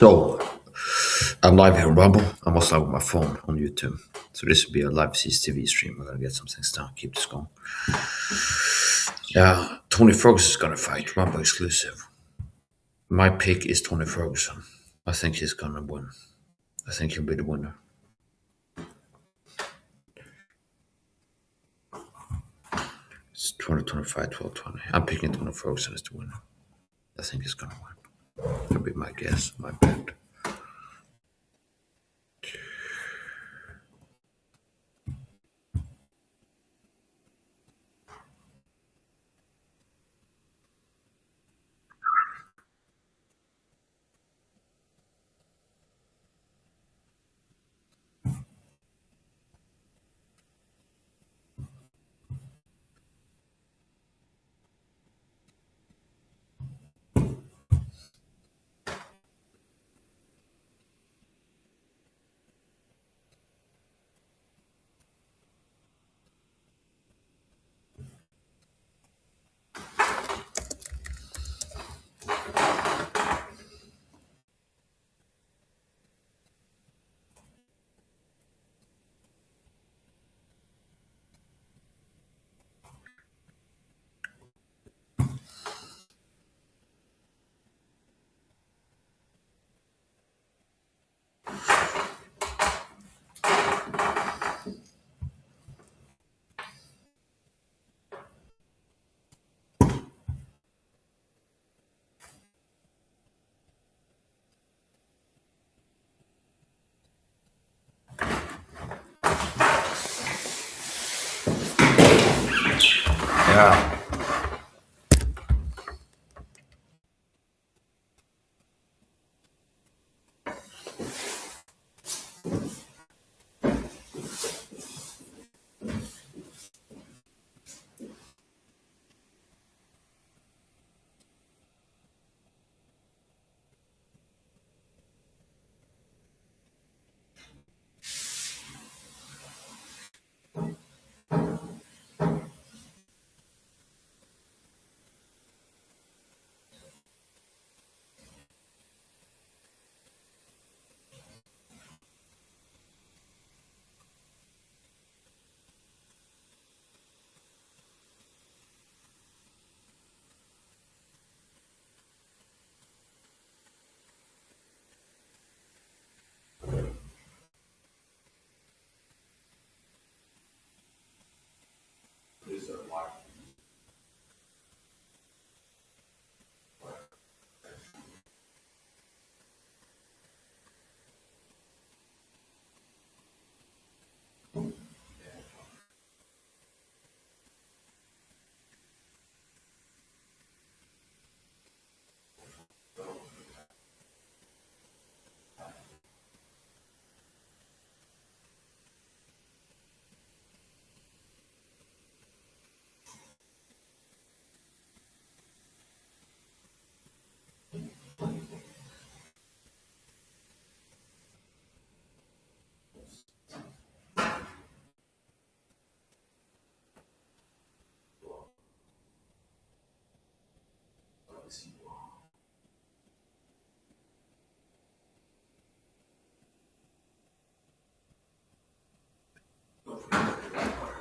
So, I'm live here on Rumble. I'm also live with my phone on YouTube. So this will be a live CCTV stream. We're gonna get some things done. Keep this going. Yeah, Tony Ferguson is gonna fight. Rumble exclusive. My pick is Tony Ferguson. I think he's gonna win. I think he'll be the winner. It's 2025, 12-20. I'm picking Tony Ferguson as the winner. I think he's gonna win. That'll be my guess, my bet. Yeah.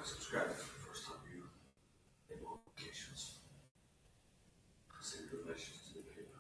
Subscribe for the first time you enable notifications. Send donations to the paper.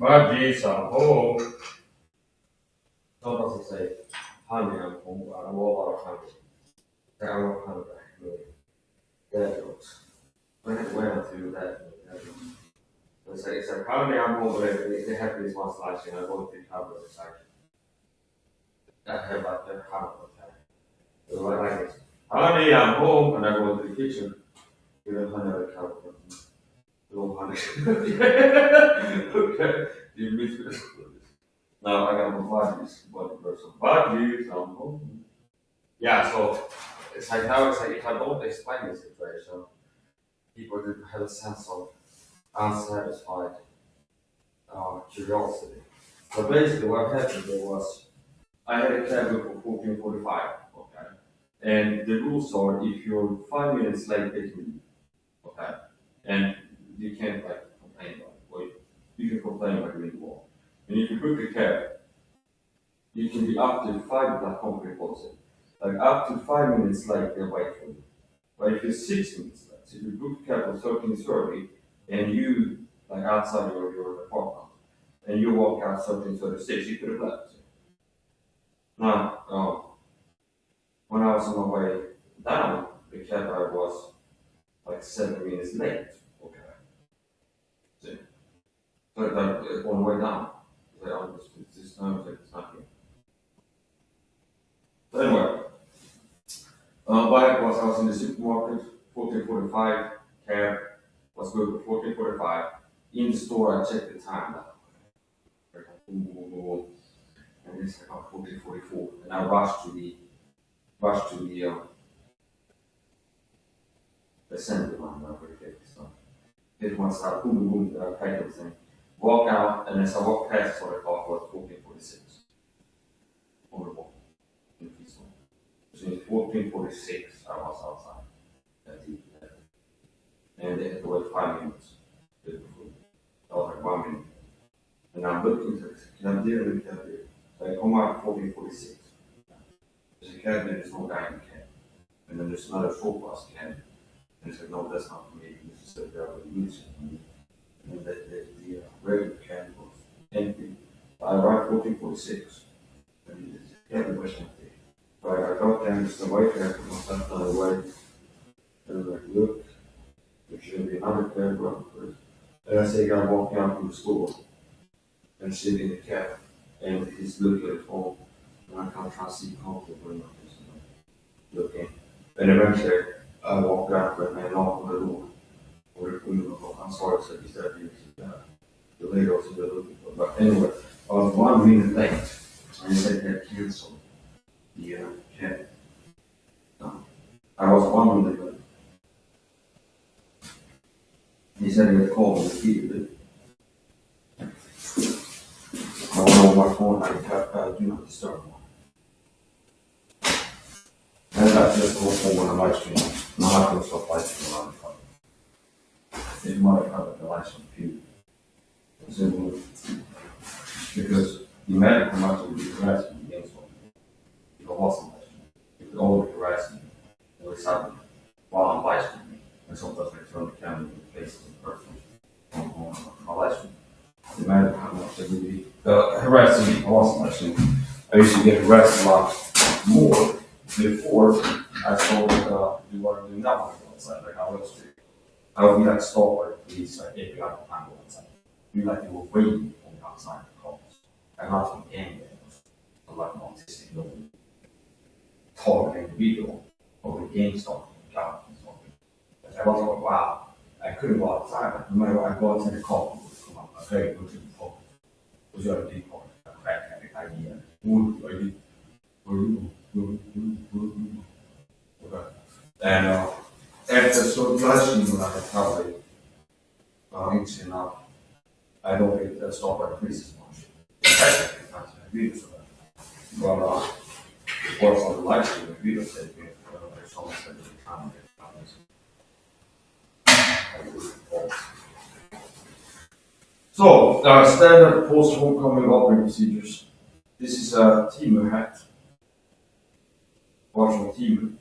Budgies, I'm home. What does it say? Honey, I'm home. I'm all out of honey. I'm not hungry. Really. That jokes. When I do that, it's like honey, I'm home, but they have this one slice, and I go to the cover of the side. I have like that kind of attack. So like this. Honey, I'm home, and I go into the kitchen with a honey on the cover. Little honey. Okay. You miss it. Now I got my budgies, budgies, I'm home. Yeah, so it's like now it's like if I don't explain the situation, people do have a sense of unsatisfied curiosity. So basically, what happened there was I had a cab for 14:45, okay, and the rules are if you're 5 minutes late, they can leave, okay, and you can't like complain about it, or you can complain about doing more. And if you book a cab, you can be up to five like company policy, like up to 5 minutes late, they'll wait for you. But if you're 6 minutes late, so if you book a cab for 13:30 and you like outside your apartment and you walk out 13:36, you could have left. Now, when I was on my way down, the cab ride was like 7 minutes late. Okay. See? So that on the way down, they understood this time that it's not here. So anyway, what I was in the supermarket, 14:45, cab was good for 14:45. In the store, I checked the time. And it's about 14:44, and I rushed to the assembly line where we get this stuff. Hit one start, pack everything, walk out, and as I walked past what I thought was 14:46 on the wall in the store. So in 14:46, I was outside at the and they had to wait 5 minutes to get the food. I was like 1 minute, and I'm looking to this. Can I deal with that? So I come out 14:46. There's a cab, there's no guy in the cab, and then there's another full bus cab. And he said, no, that's not for me. This is the railway music. And the regular cab was empty. I arrived 14:46, and the cab was empty. So I got down to the white cab, put myself on the way, and I was like, look, there should be another cab around first. And I see a guy walking out from the store and sitting in the cab, and he's looking at his phone, and I can't try to see comfortably looking. And eventually, I walked out and I knocked on the door. I'm sorry, sir, he said the lady was in the looking for. But anyway, I was 1 minute late, and he said he had canceled the cab. I was 1 minute late. He said he had called me repeatedly. I went on my phone, I do not disturb one. And that's just the whole phone when I'm live streaming. I'm not going to stop live streaming on the phone. It might have the live stream few. Because imagine how much it would be harassing against one. If I wasn't live streaming, it would always harass me every Saturday while I'm live streaming. And sometimes I turn the camera in the face of the person on my live stream. Imagine how much it would be harassing me if I wasn't live streaming. I used to get harassed a lot more before I started do what I'm doing now outside. Like I would be like stopped by the police like every other time outside. Be like they were waiting for me outside the cars. I'm not from any of like an autistic little targeting individual or the game stalking job and something. I was like, wow, I couldn't go outside. Like, no matter what I go outside the car, would come up. I very good to the phone. Was your idea called a crack idea? Would I okay. And after so flashing when I recovered, interesting enough, I don't get stopped by the police as much. But of course, on the live stream, the video said, there's someone said that you're trying to get so, standard post homecoming operating procedures. This is a team hat. Watching team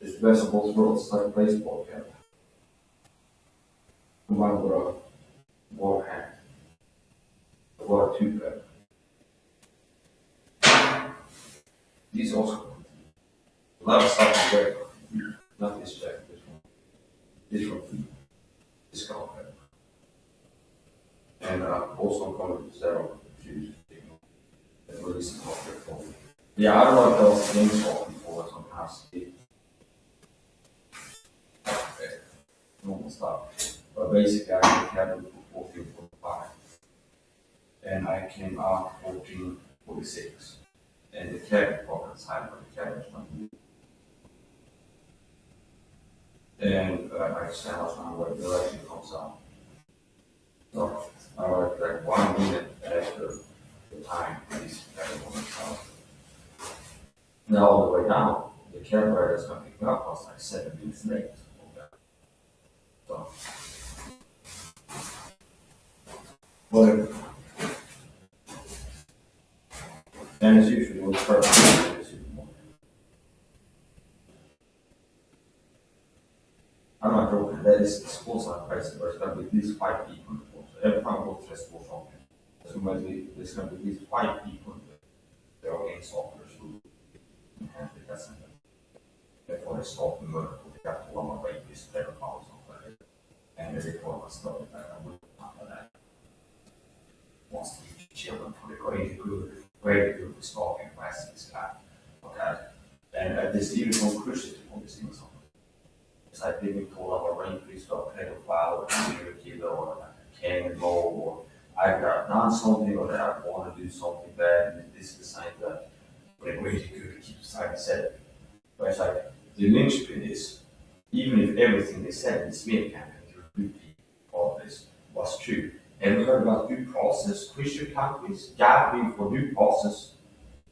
is the best of both worlds. It's like a baseball cap. Combined with a ball hat. War II. These also a lot of stuff is very good. Not this check, this one. This one. This color. And also coming to several shoes. And release the phone. Yeah, I don't know if those things off before sometimes. Normal stuff. But basically I can cabin for 1445. And I came out 1446. And the cabin pocket side of the cabin is not. And I stand on where the election comes out. So I was like 1 minute after the time these everyone out. Now all the way down, the cab rider is gonna pick me up was like 7 minutes late. So whatever. And it's usually what's perfect. I'm not joking, that is the school side place where it's gonna be at least 5 people in the course. So every time I go to the school shopping, there's gonna be at least 5 people in there. They're all in soccer, who and it doesn't. Therefore they stop and murder, they have to run away with this better house or whatever. And they report my story that I would not have that. Wants to teach children for the greater good stalking class in this guy. Okay? And this even from Christian on this thing. It's like being told I'm a rapist or a pedophile or a serial killer or a cannibal or I've got done something or that I want to do something bad and this is the sign that we're really good to keep trying to say it. But it's like the linchpin is even if everything they said in the smear campaign to repeat all of this was true. Have you heard about due process? Christian countries gathering for due process.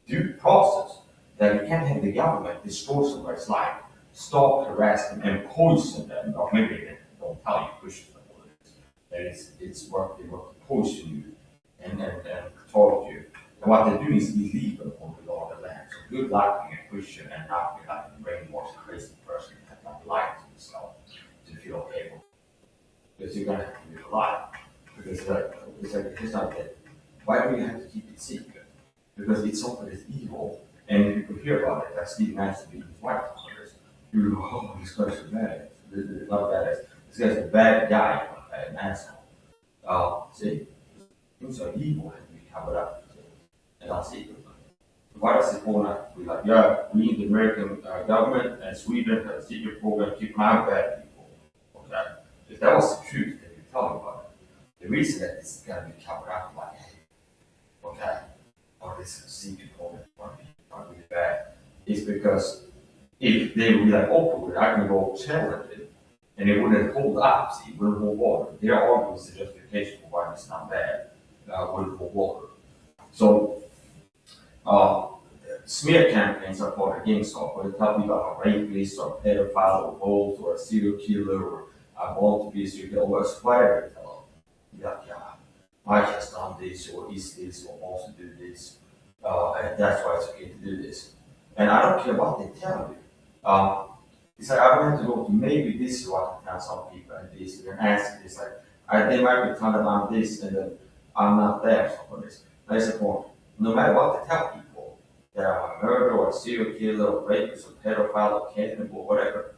Due process that you can't have the government destroy somebody's life, stop, harass them, and poison them. Or maybe they don't tell you Christians what it is. That it's work they work to poison you and torture you. And what they're doing is illegal on the law of the land. So good luck being a Christian and not be like a brainwashed crazy person that not lie to yourself to feel okay with it. Because you're gonna have to live a lie. Because it's not that. Why do you have to keep it secret? Because it's something that's evil, and if people hear about it, that's Steve Madison being his wife. You go, oh, this guy's a bad. Not bad. This guy's a bad guy, an asshole. See, things are evil and we cover up, and that's it. Why does it want to be like, yeah, we need the American government and Sweden has a secret program to keep out bad people? Okay, if that was the truth, they would tell me about it. The reason that it's going to be covered up, like, okay, or this secret program are really bad, is because if they would be like, oh, I can go challenge it, and it wouldn't hold up, see, it wouldn't hold water. Their argument is the justification for why it's not bad, wouldn't hold water. So, smear campaigns are part of gang stuff, where they tell people I'm a rapist, or a pedophile, or both, or a serial killer, or I want to be a serial killer, or whatever they tell them. You're like, yeah, Mike has done this, or is this, or wants to do this, and that's why it's okay to do this. And I don't care what they tell you. It's like I want to go to maybe this is what I tell some people and this and ask this like they might be telling I'm this and then I'm not there for this. That's the point. No matter what they tell people, that I'm a murderer or a serial killer or rapist or pedophile or cannibal or whatever.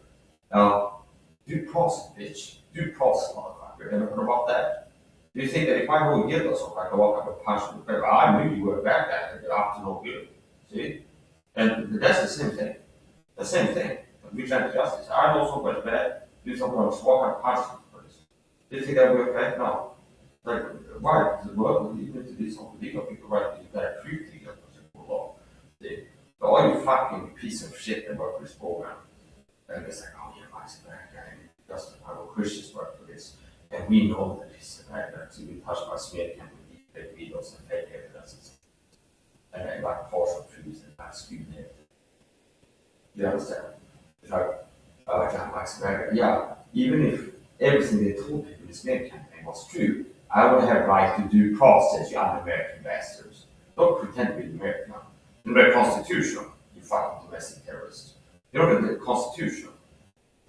Due process, bitch. Due process, motherfucker. Ever heard about that? Do you think that if I go and get us or if I go up and punch in the face, I knew you were a bad guy and you're up to no good. See? And that's the same thing. The same thing. Vigilante justice. I know somebody's bad, do something on swap and punch them for this. Do you think that would be okay? No. Like, why? Because the world even to do something legal, people write you gotta treat legal for law. But all you fucking piece of shit that work for this program, and it's like, oh yeah, Mike's a bad guy, and Justin, I know Christians work for this, and we know that he's a bad guy, so we touched by smear camp with fake videos and fake evidence, and like partial truths and like skewed narrative. You understand? Yeah, even if everything they told people in this smear campaign was true, I would have right to due process, you un-American bastards. Don't pretend to be American. In the Constitution, you fucking domestic terrorists. You know the Constitution,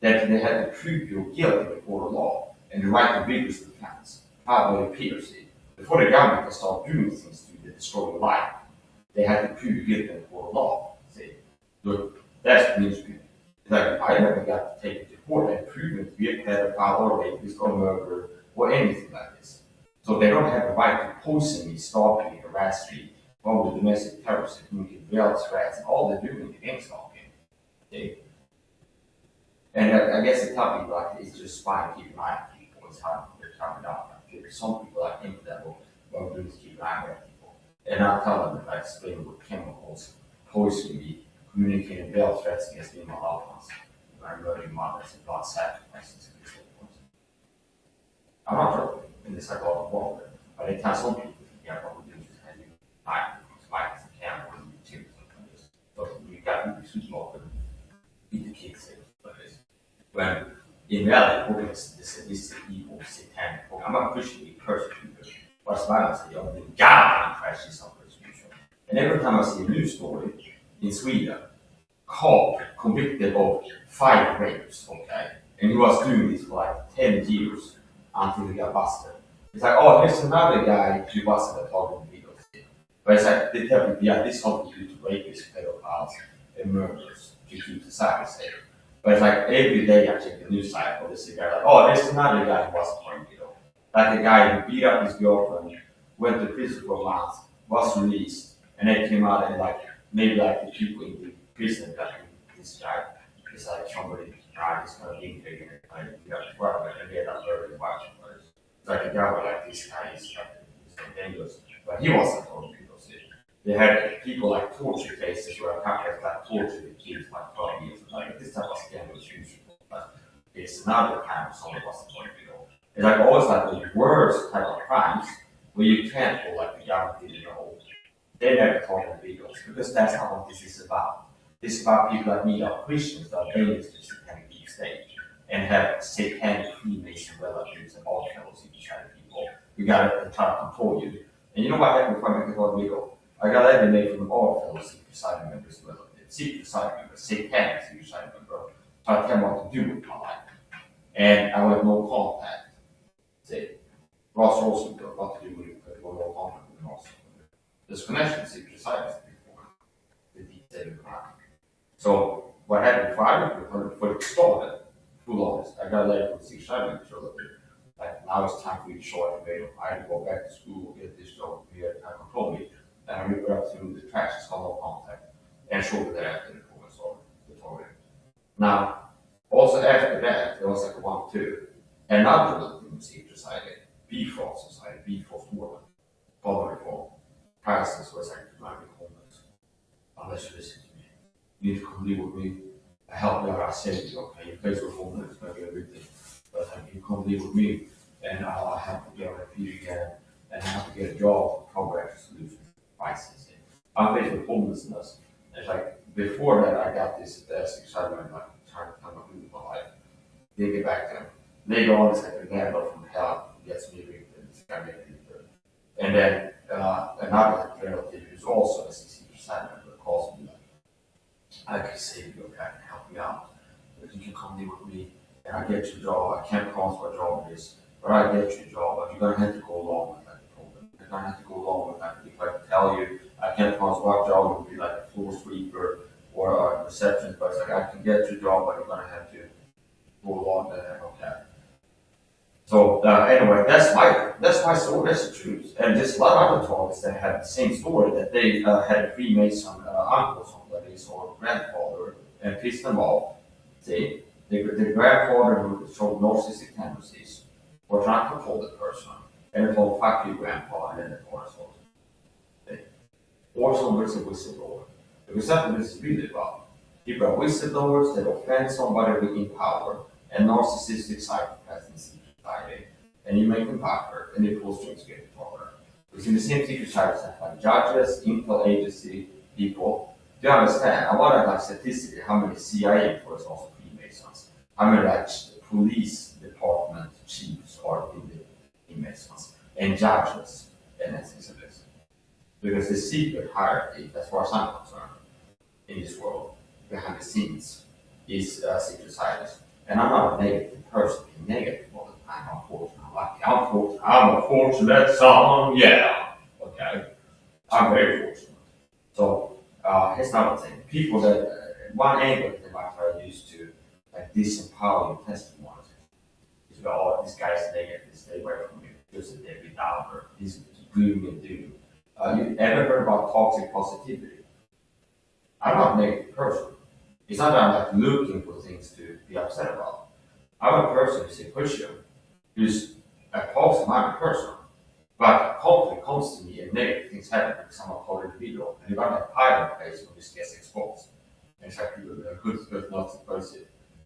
that they had to prove you're guilty before the law, and the right to vigorous defense. How will it appear, see? before the government can start doing things to destroy your life, they had to prove guilty in court of law. See, look, that's the news. It's like I never got to take it to court and proven to be a pedophile or rapist or murderer or anything like this. So they don't have the right to poison me, stalk me, harass me, or with domestic terrorists, communicate veiled threats, and all they're doing against stalking. Okay? And I guess the topic like it's just spying, keep an eye on people. It's how they're coming down. Like, some people I think that will do is keep an eye on people. And I tell them that I explain with chemicals, poison me, communicating veiled threats against me and my loved ones. I murdering mothers and blood sacrifices. I'm not joking in this like all the world, but it has some people what we're doing is kind of like as a camera and YouTube like this. But we got to be small and beat the kids like this. When in reality, we're going to this evil, satanic. I'm not pushing the persecuted. What's violence? They only God crashes some persecution. And every time I see a news story in Sweden, caught, convicted of 5 rapes, okay? And he was doing this for like 10 years until he got busted. It's like, oh, here's another guy who busted at talking videos. But it's like, they tell me, yeah, this is something due to rapists, pedophiles, and murderers to keep society safe. But it's like, every day I check the news cycle, there's a guy like, oh, there's another guy who wasn't talking video. Like a guy who beat up his girlfriend, went to prison for a month, was released, and then came out and like, maybe like the people in the prison that this guy is like somebody he's going to be figuring it out. You have to work with it and get up very much. It's like a guy like this guy is like dangerous, but he wasn't told people. They had people like torture cases where couples like tortured the kids like 12 years. Like this type of scandal is usual, but it's another kind of someone wasn't told people. It's like always like the worst type of crimes where you can't go like the government didn't know. They never talk on videos because that's not what this is about. This is about people like me are Christians that are dangerous to the satanic deep state and have satanic Freemason relatives and all fellows in China people. We got to try to control you. And you know what happened if I make it on video? I got eliminated from all fellow secret society members, secret society members, satanic secret society member, try to tell me what to do with my life. And I went no contact. Say, Ross Rosenberg, what to do with it, but no contact with Ross. This connection to secret society before the detail of crime. So what happened Friday before it started, full honest, I got a letter from secret society member like now it's time for you to show up available. I had to go back to school, get this job here, I control me. And I ripped up through the trash, it's called no contact, and showed that after the performance of the toilet. Now, also after that, there was like a 1-2. Another little thing in secret society, B4 society, B4 Sweden, following reform. Pastors was like, you might be homeless. Unless you listen to me. You need to come live with me. I help you out, I save you, okay? Your place with homeless, maybe everything. But you come live with me, and I'll have to get on my feet again, and I have to get a job, program solutions. Crisis. I'm faced with homelessness. It's like before that I got this excitement like trying to come up with my life. They get back to them. Later on it's like a gambler from hell gets me evicted. This guy gets me evicted. And then another relative who's also a 60% member calls me like, I can save you, okay, I can help you out. But you can come live with me and I get you a job. I can't promise what job it is, but I get you a job, but you're gonna have to go along with that. I don't have to go along with that. If I tell you, I can't promise what job would be like a floor sweeper or a receptionist, but it's like I can get you a job, but you're gonna have to go along with that. Okay. So anyway, that's my story. That's the truth. And there's a lot of other talks that have the same story that they had a Freemason uncle, somebody or grandfather, and pissed them off. See, the grandfather who showed narcissistic tendencies or trying to control the person. And they told fuck you grandpa and then the chorus was. Or somebody's a whistleblower. Because that's what this is really about. People are whistleblowers that offend somebody within power and narcissistic psychopaths in society. And you make them popular and they pull strings to get power. Because in the same secret society, like judges, intel agency, people, do you understand? I want to like statistically how many CIA employees are also Freemasons. How many like police department chiefs are in the Freemasons and judges and things like this. Because the secret hierarchy, as far as I'm concerned, in this world, behind the scenes, is secret societies. And I'm not a negative person, being negative all the time, unfortunately. I'm a fortunate son, yeah. Okay, I'm very fortunate. So here's another thing: people that one angle that they might try to use to like disempower your testimony is go, oh, this guy's negative, stay away from me. Just a David Downer. He's doom and doom. You ever heard about toxic positivity? I'm not a negative person. It's not that I'm like looking for things to be upset about. I'm a person who's a Christian, who's a positive-minded person, but conflict comes to me and negative things happen because I'm a whole individual. And if I'm a pride in place, it just gets exposed. And it's like a good not supposed to.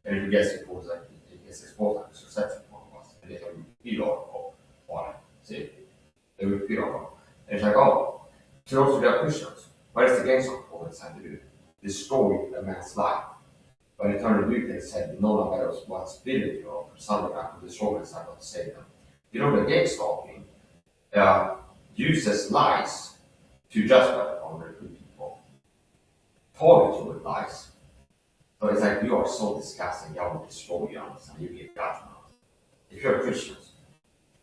And if it gets exposed, like it gets exposed like this reception point was. And they can feed on it. See? They will feed on it. And it's like, oh, to those who are Christians, what is the gain of all this time to do? Destroy a man's life. But in turn, the they said, no one matters what's been or something like the destroy side not to save them. You know, the game stalking uses lies to justify other people. Target you with lies. But it's like you are so disgusting, I will destroy you, and you get judgment. If you're a Christian.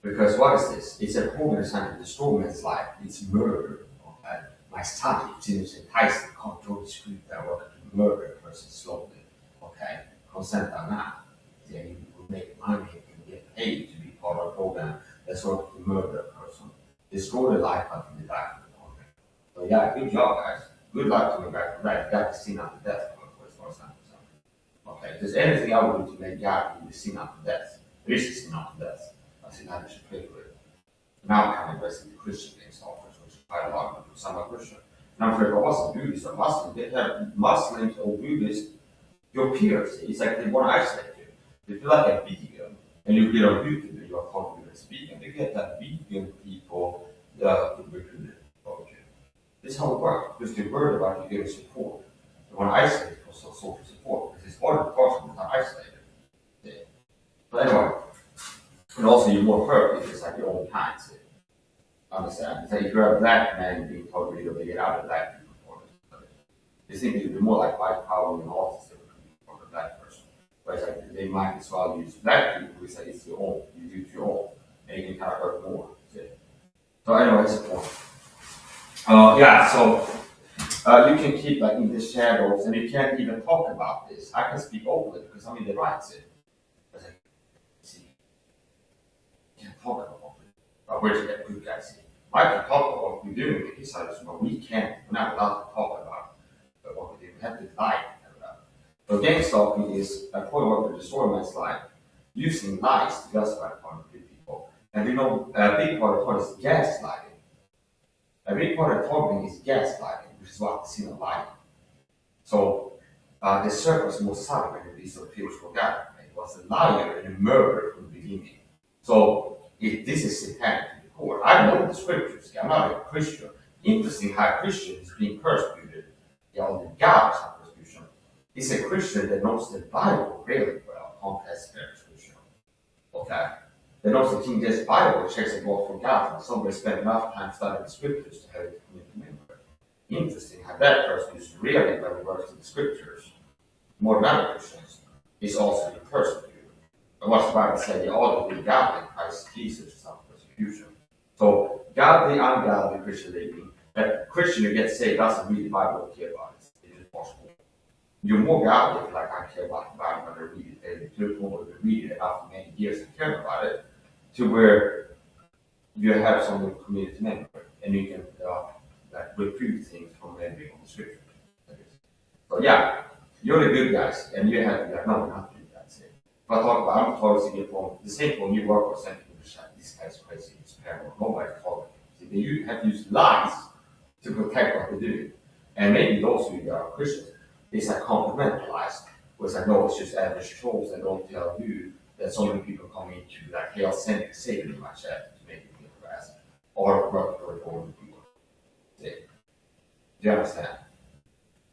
Because what is this? It's a program designed to destroy man's life. It's murder. Okay? My son, it seems enticing, control the script that order to murder a person slowly. Okay? Consent or not. Then you will make money and get paid to be part of a program that's ordered to murder a person. Destroy the life of the back of the program. So yeah, good job guys. Good luck to me back to that. God is seen after death for example. Okay, if there's anything I would do to make God be seen after death, there is a sin after death. I think I should pray for it. Now I'm kind of investing in Christian things offers, which is quite a lot of people, some are Christian. And I'm afraid I wasn't Buddhist or Muslim, they have Muslims or Buddhists, your peers. It's like they want to isolate you. If you like a vegan and you get on YouTube and you are talking as vegan, they get that vegan people recruited for you. This is how it works, because they're worried about you getting support. They want to isolate for social support, because it's other person that are isolated. Yeah. But anyway, and also you're more hurt if it's like your own kind. Understand? It's like if you're a black man being told to they get out of black people for it. They think it would be more like white power and autism for the black person. But it's like they might as well use black people who say it's your own, you do it your own, and you can kind of hurt more. See? So anyway, that's the point. You can keep like in the shadows and you can't even talk about this. I can speak openly because I'm in the right it. But like, see, you can't talk about it. But where's that good guy see? I can talk about what we're doing with his side, but we can't, we're not allowed to talk about it. But what we do, we have to lie about it. So gang stalking is a point to destroy man's life using lies to justify harm to people. And we know a big part of it is gaslighting. A big part of talking is gaslighting, which is what the sin of lying. So the serpent's most subtle when these sort of people forgot. It was a liar and a murderer from the beginning. So if this is satanic to the core, I know the scriptures. I'm not a Christian. Interesting how a Christian is being persecuted. The God is not persecution. He's a Christian that knows the Bible really well, compared to Christian. Okay. Then also King James Bible checks it all forgotten. Somebody spent enough time studying the scriptures to have it come into memory. Interesting how that person is really when he works in the scriptures, more than other Christians, is also being persecuted. And what's the Bible say? The all the godly Christ Jesus is not persecution. So godly, ungodly Christian living, that Christian who gets saved doesn't read the Bible or care about it. It's just possible. You're more godly if like I care about the Bible and I read it, and to the point where you read it after many years and care about it, to where you have some community memory and you can like retrieve things from memory on the scripture. So yeah, you're the good guys and you have like no, we're not good guys. If I talk about I'm told to get from the same when you work with something this guy's crazy, it's paranoid, nobody's talking. See, you have to use lies to protect what they're doing. And maybe those who are Christians, it's like compartmentalized, where it's like, no, it's just average trolls that don't tell you that so many people come into like hell saving much to make you feel harassed or work for reforming people. See? Do you understand?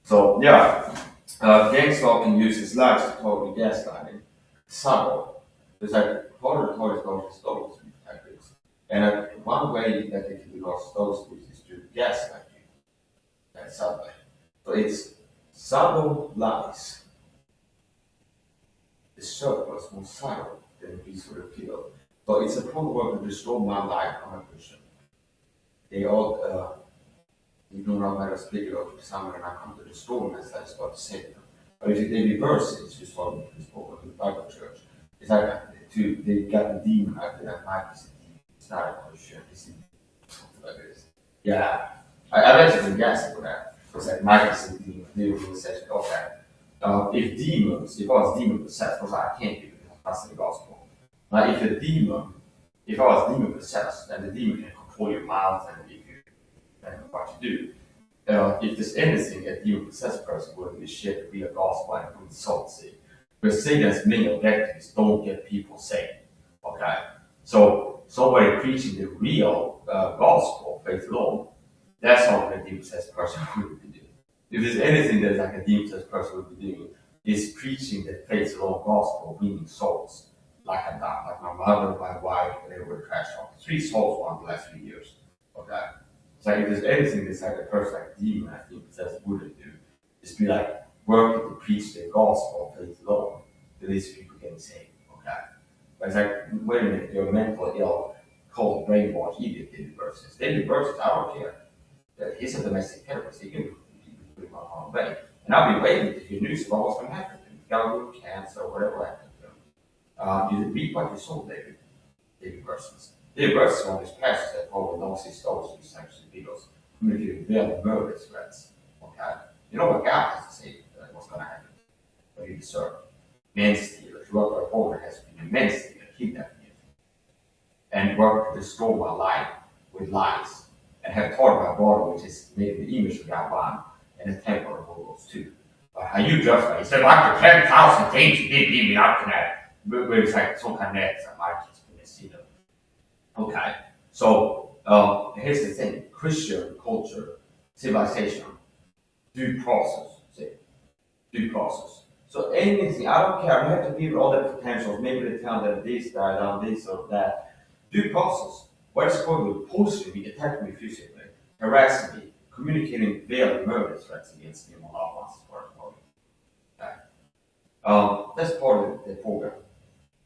So yeah, gang stalking uses lies to totally gaslighting. Subtle. It's like part of those tactics. And one way that they can do those is to gaslight you. That's subtle. So it's subtle lies. The circle is more subtle than we sort of feel. So it's a program to restore my life. I'm a Christian. They all, you do not matter speak of someone and I come to the store and that's what to say to them. But if they reverse it, it's just what we spoke in the Bible church. It's like they got the demon out there that might be a demon. It's not a Christian, it's something like this. Yeah. I actually been guessing for that. It's like Mike is a demon, demon says, okay. If I was demon possessed, because I can't do it, that's the gospel. Now if I was demon possessed, then the demon can control your mouth and if you and what you do. If there's anything a demon possessed person would be share the real gospel and good soul see. But Satan's main objective is don't get people saved. Okay? So somebody preaching the real gospel, faith alone, that's not what a demon possessed person would be doing. If there's anything that like a demon possessed person would be doing, is preaching the faith alone gospel, winning souls. Like I done, like my mother, my wife, they were crash out. 3 souls won the last 3 years. Okay. So if there's anything that's like a person like demon, I think says wouldn't do, is be like working to preach the gospel of faith alone. To these people getting saved. Okay. But it's like, wait a minute, you're mental ill, cold brainwash, idiot David verses. David verses, I don't care. He's a domestic terrorist. He can put him on harm way. And I'll be waiting to hear news about what's going to happen to him. Gout, cancer, whatever happened to him. You read what you saw, David verses. David verses one of these pastors that probably knows his stories, these types of videos, communicating real murder threats. Okay. You know what God has to say what's going to happen? What he deserved. Men stealers, whoever opponent has been a men stealer, kidnapping you. And work to destroy my life with lies. And have taught my body, which is made in the image of God one, and the temple of all those two. But how you justify? He said, after 10,000 things you did leave me out tonight. But it's like some kind of net, I might just be see them. Okay. So here's the thing: Christian culture, civilization, due process. See, due process. So anything, I don't care. I have to give all the potentials. Maybe they tell them this, that, this, or that. Due process. What is going to post me, attack me physically, harass me, communicating veiled murder threats against me and my loved ones for that's part of the program.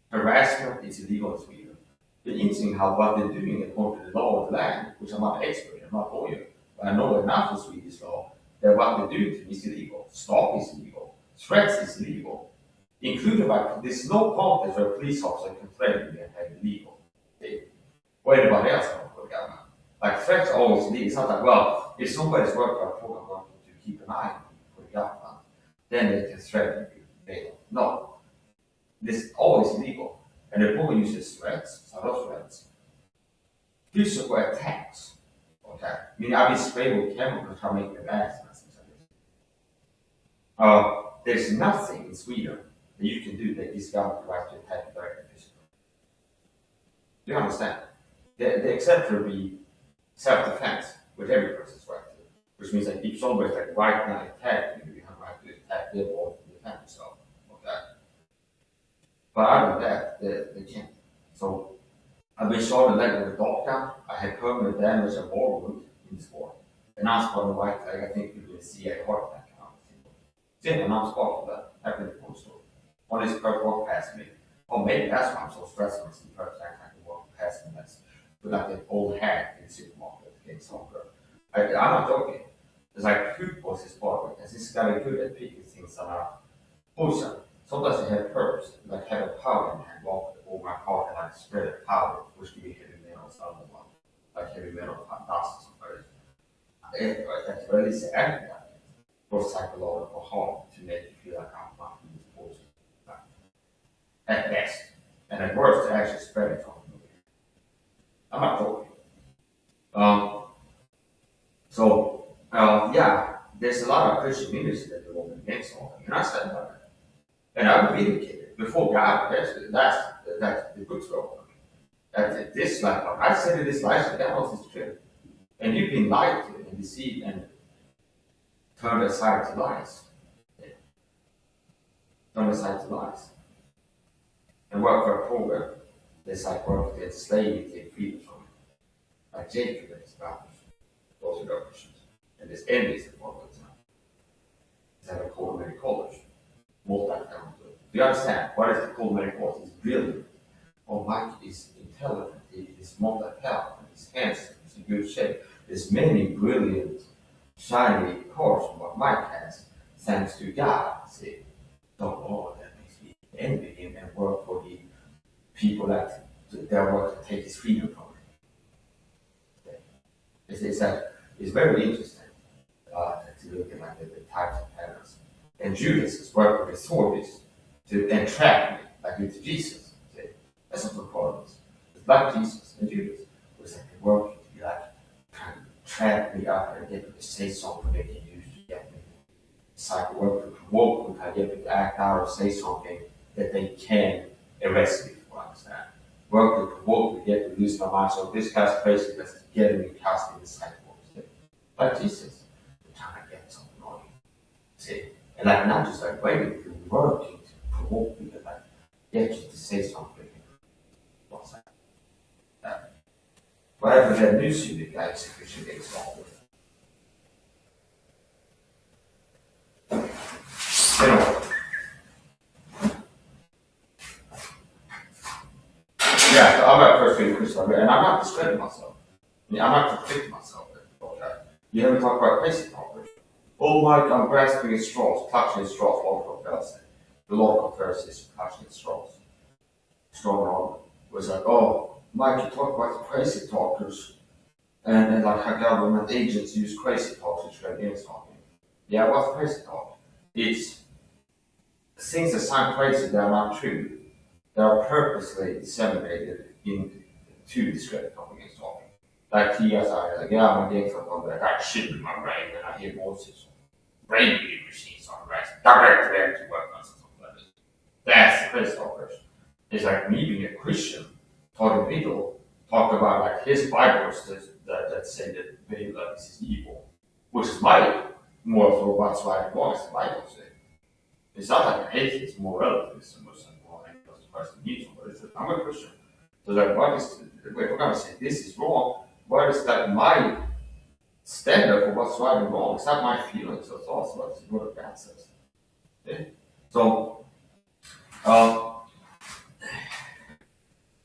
Harassment is illegal in Sweden. It's interesting how what they're doing according to the law of the land, which I'm not an expert, I'm not a lawyer, but I know enough of Swedish law that what they're doing to me is illegal. Stalk is illegal. Threats is illegal. Included by there's no contest where a police officer can threaten you and have it illegal. Or anybody else for the government. Like threats always illegal. It's not like, well, if somebody's working on a program working to keep an eye on you for the government, then they can threaten you. No. This is always illegal. And the program uses threats, subtle threats. Physical attacks. Okay. I mean, I've been sprayed with chemicals to make the gas and things like this. There's nothing in Sweden that you can do that gives government the right to attack directly physically. Do you understand? The exception would be self-defense, which every person's right to. Which means that if somebody's like right now attacking you, you have the right to attack them or to defend yourself. Okay. But other than that, they can't. So I've been shot in the leg with a doctor. I had permanent damage and ball wound in this war. And I was on the right leg, I think you will see a heart attack. See, and I'm spot for that. Happened in the post store. One is person walked past me. Oh, maybe that's why I'm so stressed when I see the person actually walking past me. That's with like an old hat in the supermarket getting stronger. I'm not joking. It's like food was his body, because this guy is good at picking things that are poison. Sometimes he had herbs, like had a powder in hand, walked over my car and like spread a powder, which give me heavy metals out of one. Like heavy metal dust or something. That's really sad. For psychological harm to make you feel like I'm not being poison. At best. And at worst, to actually spread it from me. I'm not joking. Yeah, there's a lot of Christian ministries that are going against all that. And I said about that. And I'm vindicated before God. That's the good story. That's this life. I said to this life, that was his truth. And you've been lied to and deceived and turned aside to lies. Turned aside to lies. And work for a program that's like work to enslave you, take freedom from it. Like Jacob and his brothers. Those are the Christians. And there's enemies involved with time. It's like a culinary college. Multi-talented. Do you understand? What is the culinary college? It's brilliant. Oh, Mike is intelligent. intelligent, he's multi-talented, he's handsome, he's in good shape. There's many brilliant, shiny parts of what Mike has, thanks to God. See, so that makes me envy him and work for the people that work to take his freedom from him. It's very interesting to look at like the types of parents. And Judas is working with authorities to entrap me, like with Jesus. See? That's what the problem is. It's like Jesus and Judas was like working to be like trying to trap me up and get me to say something they can use to get me. It's like work to provoke me, kind of get me to act out or say something that they can arrest me for, understand? Work to provoke me, get me to lose my mind. So this guy's crazy, that's getting me cast in the cycle. Like Jesus, we're trying to get something on you. See? And like not just like waiting, you're working to provoke you, to like get you to say something. What's that? Whatever that news you did, guys, if you should get involved with. You know. Yeah, so I'm not first being Christian, and I'm not discrediting myself. I mean, I'm not conflicting myself. Okay. You haven't talked about crazy talkers. Oh Mike, I'm grasping at straws, clutching at straws, local Pharisees. The local Pharisees clutching at straws. Strong arm was like, oh, Mike, you talk about the crazy talkers and like how government agents use crazy talk to trade against talking. Yeah, what's crazy talk? It's things that sound crazy that are not true. They are purposely disseminated to discredit talking against talking. Like he has like, yeah, I'm against something that I got shit in my brain and I hear voices. Brain reading machines on rest, direct to them to work on something like this. That's the crazy talkers. It's like me being a Christian, talking to people, talk about like his Bibles that say that this is evil, which is my more for what's right and wrong, as the Bible says. It's not like an atheist, more relativist, and Muslim, more like the person needs one, but it's like, I'm a Christian. So like, if we're going to say this is wrong, what is that my standard for what's right and wrong? It's not my feelings or thoughts, what the word of God says. Okay? So,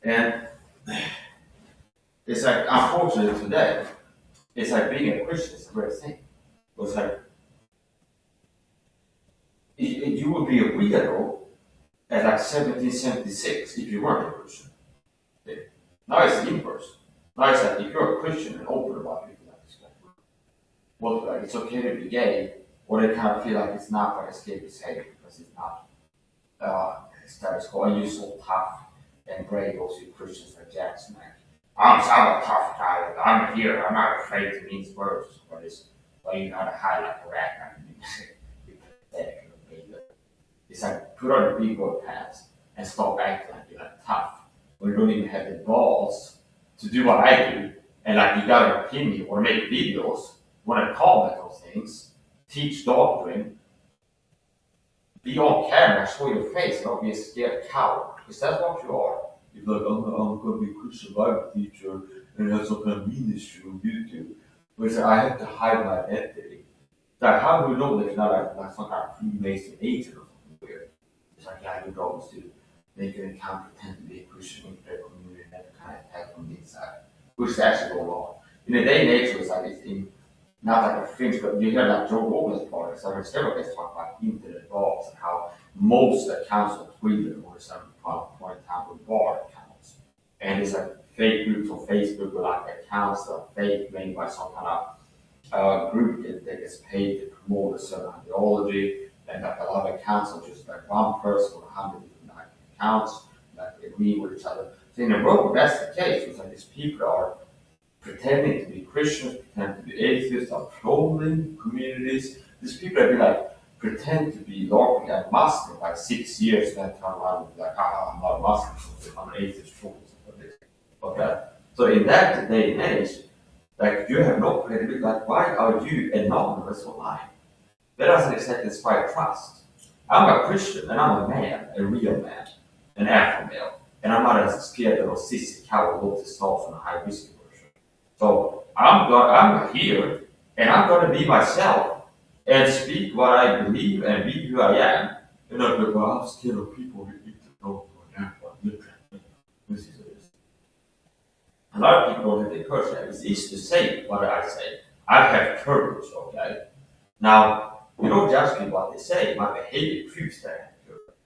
and it's like, unfortunately today, it's like being a Christian is a great thing. It's like, you would be a weirdo at like 1776 if you weren't a Christian. Okay? Now it's the inverse. Now it's like, if you're a Christian and open about people like this, well, like, it's okay to be gay, or they kind of feel like it's not, but escape is hate because it's not status quo. And you're so tough and brave, also you Christians like Jackson. Like, I'm a tough guy. I'm here. I'm not afraid to mean words. But it's well, you gotta hide like a rat. You're pathetic. It's like put on the big boy pants and stop acting like you're like tough when you don't even have the balls to do what I do. And like you got an opinion or make videos, want to comment those things, teach doctrine, be on camera, show your face, don't be a scared coward. Because that's what you are. You're like, I'm going to be a Christian Bible teacher and have some kind of ministry on YouTube. But I have to hide my identity. Like, how do we know that you're not like some kind of Freemason agent or something weird? It's like, yeah, your job is to make an account, pretend to be a Christian in their community, and have kind of attack from the inside, which is actually going on. In the day and age, it's like, it's in, not like a fringe, but you hear like Joe Rogan's podcast, I heard several guys talk about internet balls and how most accounts on Twitter or some point in time were bar accounts. And it's like fake groups on Facebook with like accounts that are fake, made by some kind of group that gets paid to promote a certain ideology. And like a lot of accounts are just like one person or 100 different like, accounts like agreeing with each other. So in the world, that's the case. It's like these people are pretending to be Christians, pretending to be atheists, are trolling communities. These people that be like pretend to be LARPing at Muslim like 6 years, then turn around and be like, I'm not a Muslim, I'm an atheist troll. Okay. So in that day and age, like you have no credibility. Like why are you anonymous online? That doesn't exactly inspire trust. I'm a Christian and I'm a man, a real man, an Afro male, and I'm not as scared of a sissy coward who looks himself in a high whiskey version. So I'm here and I'm going to be myself and speak what I believe and be who I am. And I'm like, well, I'm scared of people who need to know who I am. This is it. don't have the courage. It's easy to say what I say. I have courage, okay? Now, you don't judge me what they say. My behavior proves that I have courage.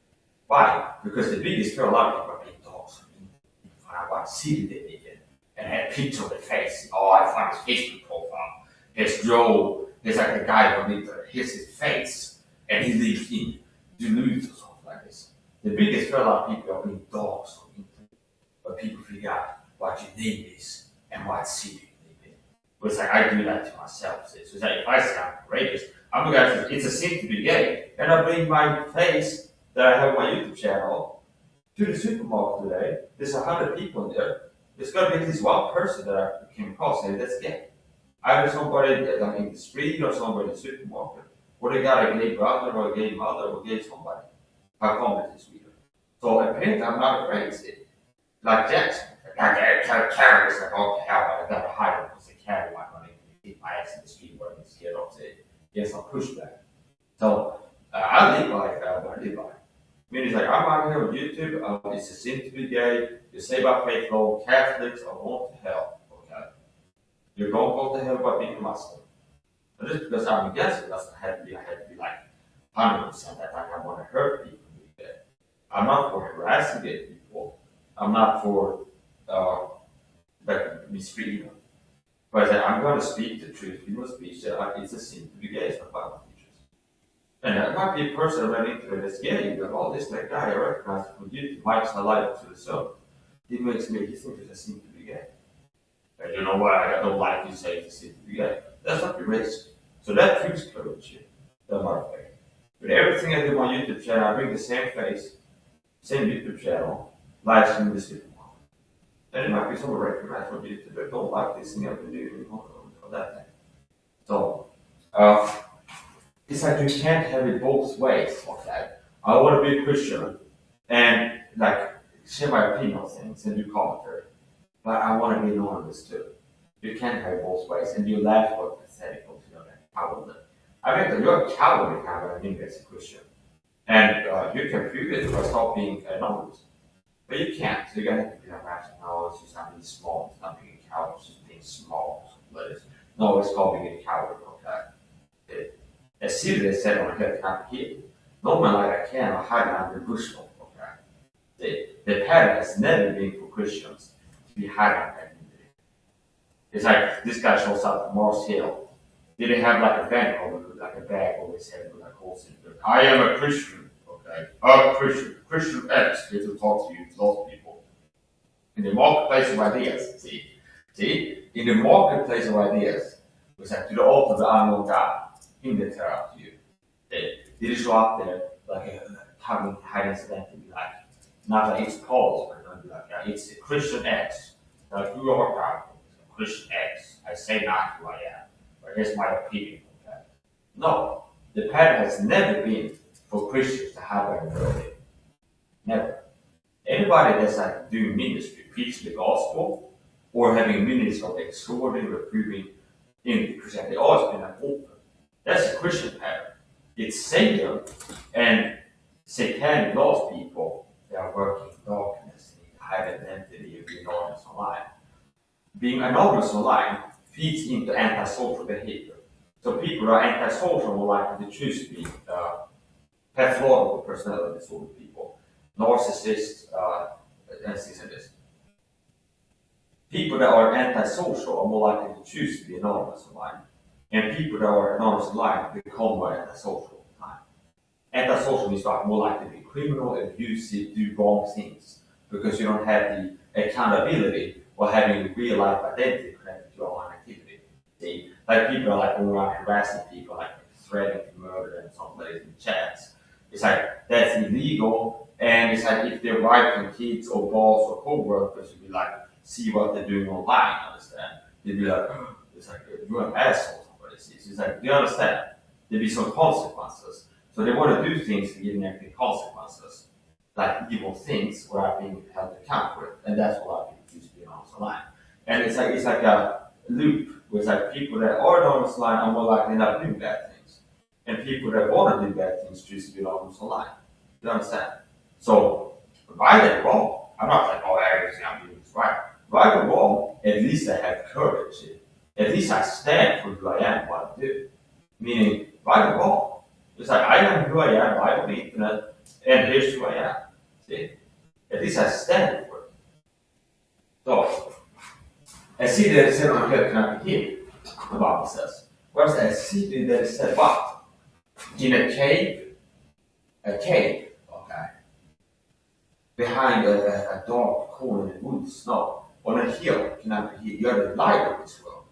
Why? Because the biggest fear a lot of people are being dogs. When I watch city they live in and had picture of the face. Oh, I find his Facebook profile. Here's Joe. Here's like the guy from Italy. Here's his face. And he lives in Duluth or something like this. The biggest fear a lot of people are being dogs on internet. But people figure out what your name is and what city you live in. But it's like I do that to myself. So it's like if I say I'm courageous, I'm a guy it's a sin to be gay. And I bring my face that I have on my YouTube channel to the supermarket today. There's 100 people in there. There's got to be at least one person that I came across and that's gay. Either somebody like in the street or somebody in the supermarket. Or they got a gay brother or a gay mother or a gay somebody. How come it is weird? So apparently I'm not afraid to like Jackson. Like carry is like, okay, how I got to hide it because they carry one running to my ass in the street where I'm scared of it. Yes, I'll push back. So I live like what I live by. I mean, it's like I'm out here on YouTube. It's a sin to be gay. You say by faith, Lord, Catholics are going to hell. Okay, you're going to go to hell by being a Muslim. But just because I'm against it doesn't have to be. I have to be like 100% that I want to hurt people. I'm not for harassing gay people. I'm not for like mistreating them. But I'm going to speak the truth. Freedom of speech. It's a sin to be gay. It's not Bible teachers. And there might be a person that ran into it that's gay. You go, oh, this that guy I recognize from YouTube mics my life to the sun. It makes me think it's a sin to be gay. And you know what? I don't like you saying it's a sin to be gay. That's not your race. So that proves courage. That's my faith. With everything I do on my YouTube channel, I bring the same face, same YouTube channel, live stream the supermarket. And it might be someone recognize from YouTube that don't like this thing I've been doing or that thing. So, it's like you can't have it both ways. Okay, I want to be a Christian and like share my opinion on things and do commentary, but I want to be anonymous too. You can't have it both ways, and you laugh about pathetic, you know that cowardly. I mean, that you're a cowardly kind of an as a Christian, and you can prove it by stop being anonymous, but you can't. So you're gonna have to be like, no, it's just not being small, it's not being a coward, it's just being small. No, it's called being a coward. Okay. As serious said on her up here. No man like I can or hide under the bushel. Okay. The pattern has never been for Christians to be hiding identity. It's like this guy shows up at Mars Hill. Did they have like a bag over like a bag over his head with like holes in it? I am a Christian, okay? A Christian. Christian X here to talk to you, to those people. In the marketplace of ideas, see? In the marketplace of ideas, it's like to the altar of the unknown God. Him that tear out to you. They just go out there like having hiding event and be like, not like it's Paul's, but it'll be like, yeah, it's a Christian X. Like you are powerful, Christian X. I say not who I am, but here's my opinion. Okay? No, the pattern has never been for Christians to have their ability. Never. Anybody that's like doing ministry, preaching the gospel, or having ministry of exhorting, reproving in Christianity, always been like open. That's a Christian pattern. It's Satan and satanic lost people that are working in darkness and hide identity of being anonymous online. Being anonymous online feeds into antisocial behavior. So people who are antisocial are more likely to choose to be pathological personality disorder people, narcissists, and things like this. People that are antisocial are more likely to choose to be anonymous online. And people that are anonymous online become more antisocial time. Antisocial means like more likely to be criminal, abusive, do wrong things because you don't have the accountability or having real life identity connected to your online activity. See, like people are like going around harassing people, like threatening to murder and somebody in chats. It's like that's illegal, and it's like if they're writing kids or boss or co-workers, you'd be like, see what they're doing online. Understand? They'd be like, oh, it's like you're an asshole. It's like, do you understand? There'll be some consequences. So they want to do things to give negative consequences, like evil things without being held to account for it. And that's what a lot of people choose to be anonymous online. And it's like a loop where it's like people that are anonymous online are more likely not doing bad things. And people that want to do bad things choose to be anonymous online. Do you understand? So right and wrong. I'm not saying, oh, everything I'm doing is right. Right or wrong, at least I have courage. At least I stand for who I am, what I do. Meaning, right or wrong. It's like, I am who I am, right on the internet, and here's who I am. See? At least I stand for it. So, I see that it said on here cannot be hid, the Bible says. Whereas I see that it said what? In a cave, okay, behind a dark corner in the woods, no, on a hill cannot be hid. You're the light of this world.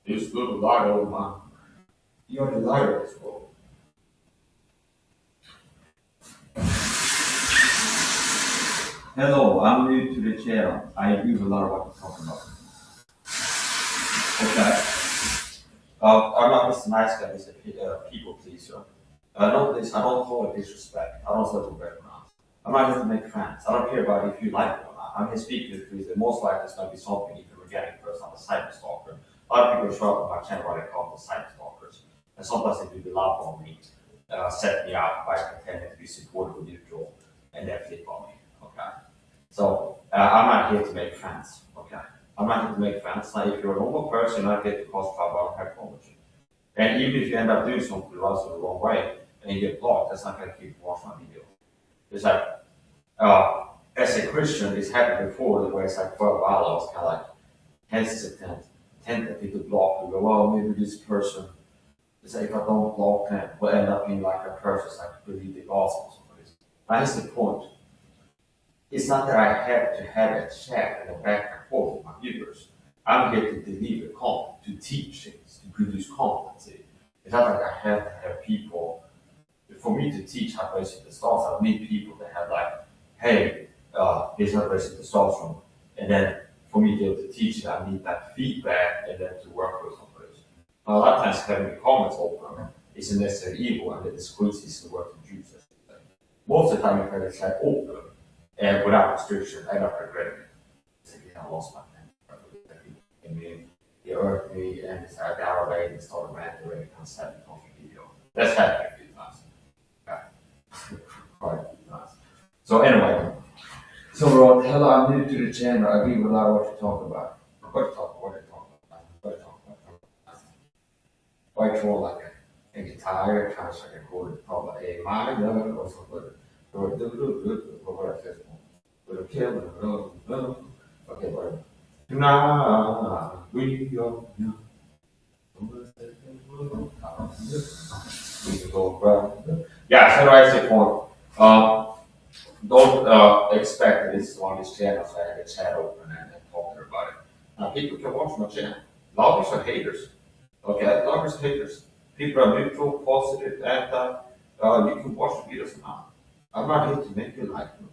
This little light of mine. You're the light of this world. Hello, I'm new to the channel. I agree with a lot of what you're talking about. Okay. I'm not Mr. Nice Guy, Mr. People Pleaser. I don't call it disrespect. I don't celebrate backgrounds. I'm not here to make friends. I don't care about if you like it or not. I'm here to speak to the truth. And most likely it's going to be something if you're organic person. I'm a cyber stalker. A lot of people show up on my channel what I call them cyber stalkers. And sometimes they do the love on me, set me out by pretending to be supportive or neutral, and then flip on me. Okay. So I'm not here to make friends. Okay. I'm not here to make friends. Now, if you're a normal person, you're not here to cause trouble. I don't have problem with you. And even if you end up doing something that runs the wrong way and you get blocked, that's not going to keep you watching my video. It's like, as a Christian, it's happened before where it's like for a while I was kind of like hesitant, tentative to block. You go, well, maybe this person, it's like if I don't block them, will end up being like a person that's like believe the gospel. That's the point. It's not that I have to have a chat and a back and forth with my viewers. I'm here to deliver content, to teach things, to produce content. It's not like I have to have people. For me to teach how to raise testosterone, I need people that have like, hey, here's how to raise testosterone. And then for me to be able to teach it, I need that feedback and then to work with somebody. Now, a lot of times having the comments open isn't necessarily evil and the squeeze isn't working juice. Most of the time, if I just have open and without restriction, I don't regret it. It's like, I lost my time. I mean, he hurt me and it's like down away and started ranting away and kind of sad on the video. That's happened a few times. Yeah. Quite a few times. So anyway, so Rod, hello, I'm new to the channel. I agree with a lot of what you talk about. What you talk about? Why draw like a guitar, kind of like a chord, probably a minor or something. Or what I said. With a kill, okay, whatever. Nah, we go. Yeah, so that's the point. Don't expect that this is on this channel, so I have a chat open and talking about it. Now, people can watch my channel. Loggers are haters. Okay, loggers are haters. People are neutral, positive, anti. You can watch the videos now. I'm not here to make you like me.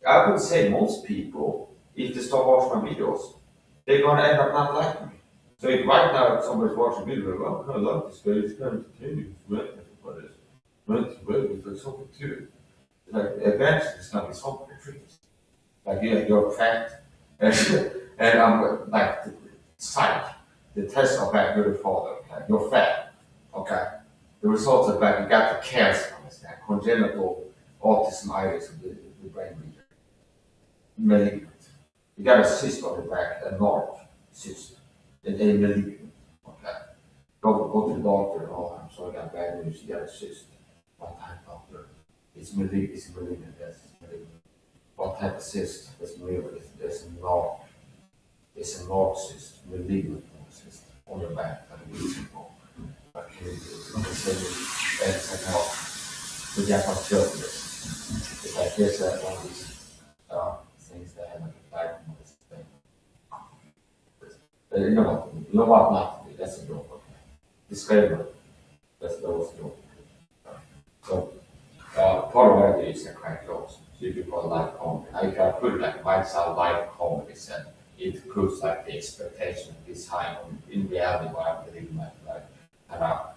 I would say most people, if they start watching my videos, they're going to end up not liking me. So if right now somebody's watching a video, well, I love this guy, it's kind of continuous, what is it? There's something to it. Like, eventually, it's going to be something that triggers. Like, you're fat, and I'm like, psych, the tests are back good father, okay? You're fat, okay? The results are back, you got the cancer, congenital autism-itis of the brain region. Malignant. You got a cyst on the back, a large cyst, and a malignant. Okay. Go to the doctor. Oh, I'm sorry, I got bad news. You got a cyst. What type of doctor? It's malignant. It's malignant. That's malignant. What type of cyst? That's malignant. It's a large. It's a large cyst, malignant cyst on your back. Okay. It's like how we got my children. It's like this, one of these things that have like a diagnosis thing. You know what not to do. That's a joke. Okay. Disclaimer. That's those jokes. So, part of what I do is I crack jokes. So you can put a live comedy. If I put it like might sound live comedy, then it proves like the expectation is high. In reality, what I believe like kind of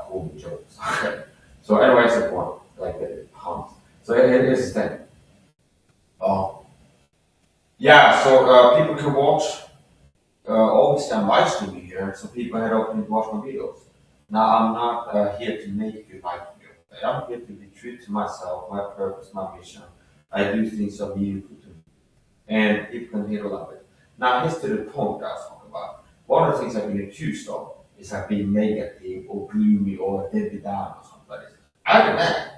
cool jokes. So, anyways, the point, like the hunt. So it is the thing. Yeah, so people can watch. Obviously, I'm live streaming here, so people head up and watch my videos. Now, I'm not here to make you like me. I'm here to be true to myself, my purpose, my mission. I do things that are meaningful to me. and people can handle of it. Now, here's to the point I was talking about. One of the things I've been accused of is I've been negative or gloomy or Debbie Down or something like this. I did that.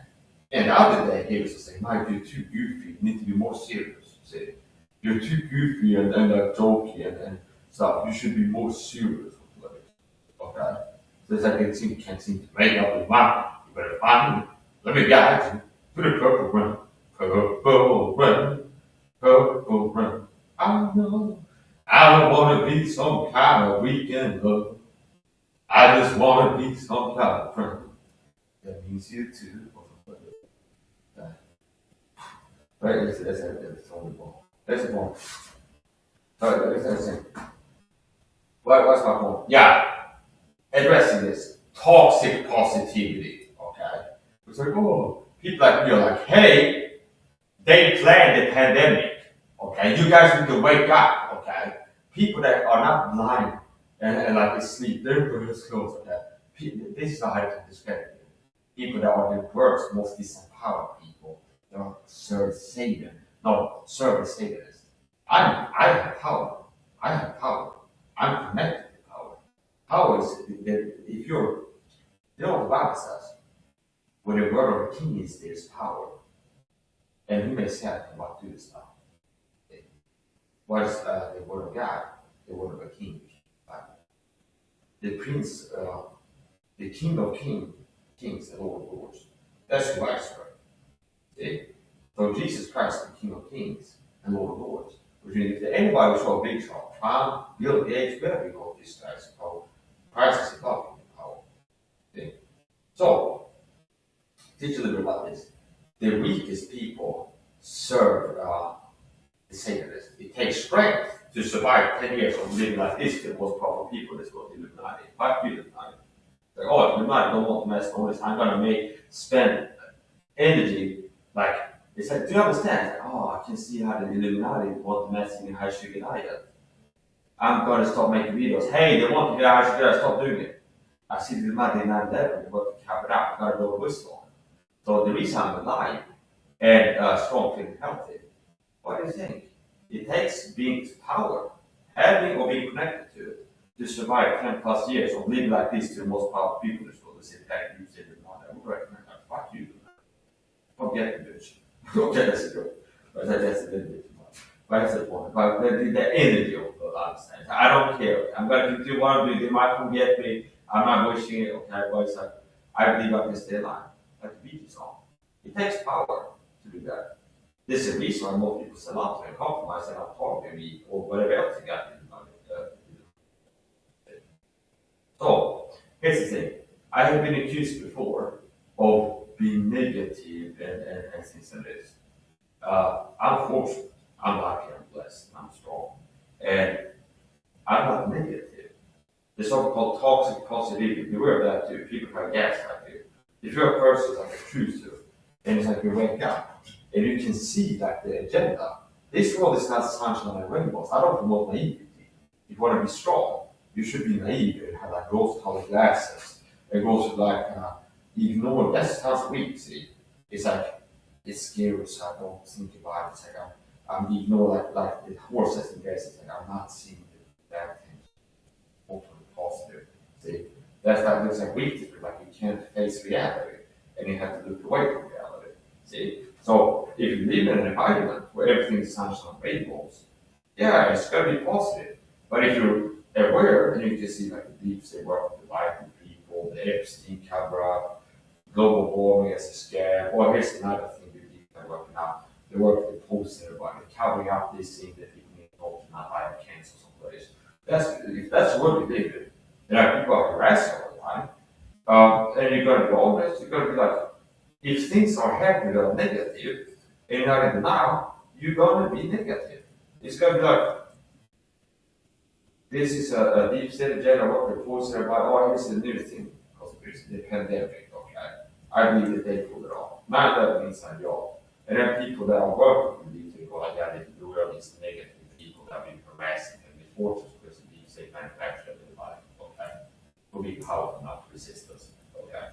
And the other day, he was saying, Mike, you're too goofy. You need to be more serious. See? You're too goofy and jokey and stuff. You should be more serious. Okay? So it's like they can't seem to make up his mind. You better find me. Let me guide you to the purple room. Purple room. Purple room. I know. I don't want to be some kind of weekend love. I just want to be some kind of friend. That means you too. Right? That's only one. That's the point. That's it. What's my point? Yeah. Addressing this toxic positivity. Okay. It's like, oh, people like me are like, hey, they planned the pandemic. Okay. You guys need to wake up. Okay. People that are not blind and like asleep, they're very close. Okay. This is how I can describe it. People that are the worst, most disempowered people. They are serve Satan. No, serve Satanists. I have power. I have power. I'm connected to power. Power is that if you're, you know what the Bible says? When the word of a king is, there's power. And you may say, I cannot do this now. What is the word of God? The word of a king. The prince, the king of kings, and Lord of lords. That's who I serve. See? So Jesus Christ, the King of Kings and Lord of Lords. Which means if anybody saw a big shot, Trump, Bill Gates, whatever you know these guys are called, Christ is above him in power. See? So, teach a little bit about this. The weakest people serve the Satanists. It takes strength to survive 10 years of living like this to the most powerful people that's going to Illuminati. Fuck you, Illuminati. Like, oh, Illuminati don't want to mess with this. I'm going to spend energy like, it's like, do you understand? Like, oh, I can see how the Illuminati want to mess in high sugar diet. I'm going to stop making videos. Hey, they want to get high sugar diet, stop doing it. I see the Illuminati in 9/11, they want to cap it out. I got to go whistle on it. So the reason I'm alive and strong, fit, and healthy, what do you think? It takes being power, having or being connected to it, to survive 10 plus years of living like this to the most powerful people in this world. They sit back and you say, I would recommend that. Fuck you. Forget the bitch. Okay, that's a good. But that's a little bit too much. But that's the point. But the energy of the understand. I don't care. I'm gonna do what I do. They might come get me. I'm not wishing it. Okay, but it's like I believe I can stay alive. Like the beach song. It takes power to do that. This is the reason why most people sell out and compromise and not talk to me or whatever else they got in the money. So here's the thing. I have been accused before of being negative and things like this. I'm fortunate, I'm lucky, I'm blessed, I'm strong. And I'm not negative. There's something called toxic positivity. Beware of that too. People try to gaslight you. If you're a person like a truth, and it's like you wake up and you can see like the agenda. This world is not sunshine and rainbows. I don't promote naivety. If you want to be strong, you should be naive and have like rose-colored glasses. It goes like ignore. That sounds weak. See, it's like it's scary, so I don't think about it. It's like I'm ignore like the horses and guys. Like I'm not seeing the bad things. Hopefully positive. See, that's like weakness. Like you can't face reality, and you have to look away from reality. See, so if you live in an environment where everything is sunshine and rainbows, yeah, it's gonna be positive. But if you're aware, and you can see like the deep state work with the Biden people, the Epstein cover up, global warming as a scam. Or here's another thing they're working out. They work with posting about it, covering up this thing that people need to not die of cancer someplace. If that's what we live in, people are harassed all the time. And you're gonna be honest, you're gonna be like, if things are happening that are negative, and you're not in denial, you're gonna be negative. It's gonna be like, this is a deep state agenda work reports about, oh, here's the new thing, because it's the pandemic, okay? I believe that they pulled it off. Not that inside y'all. And then people that are working with these people, like that, they do all these negative people that have been harassing and misfortunes because of deep state manufacturing in the body, okay? For being powerful, not resistance, okay?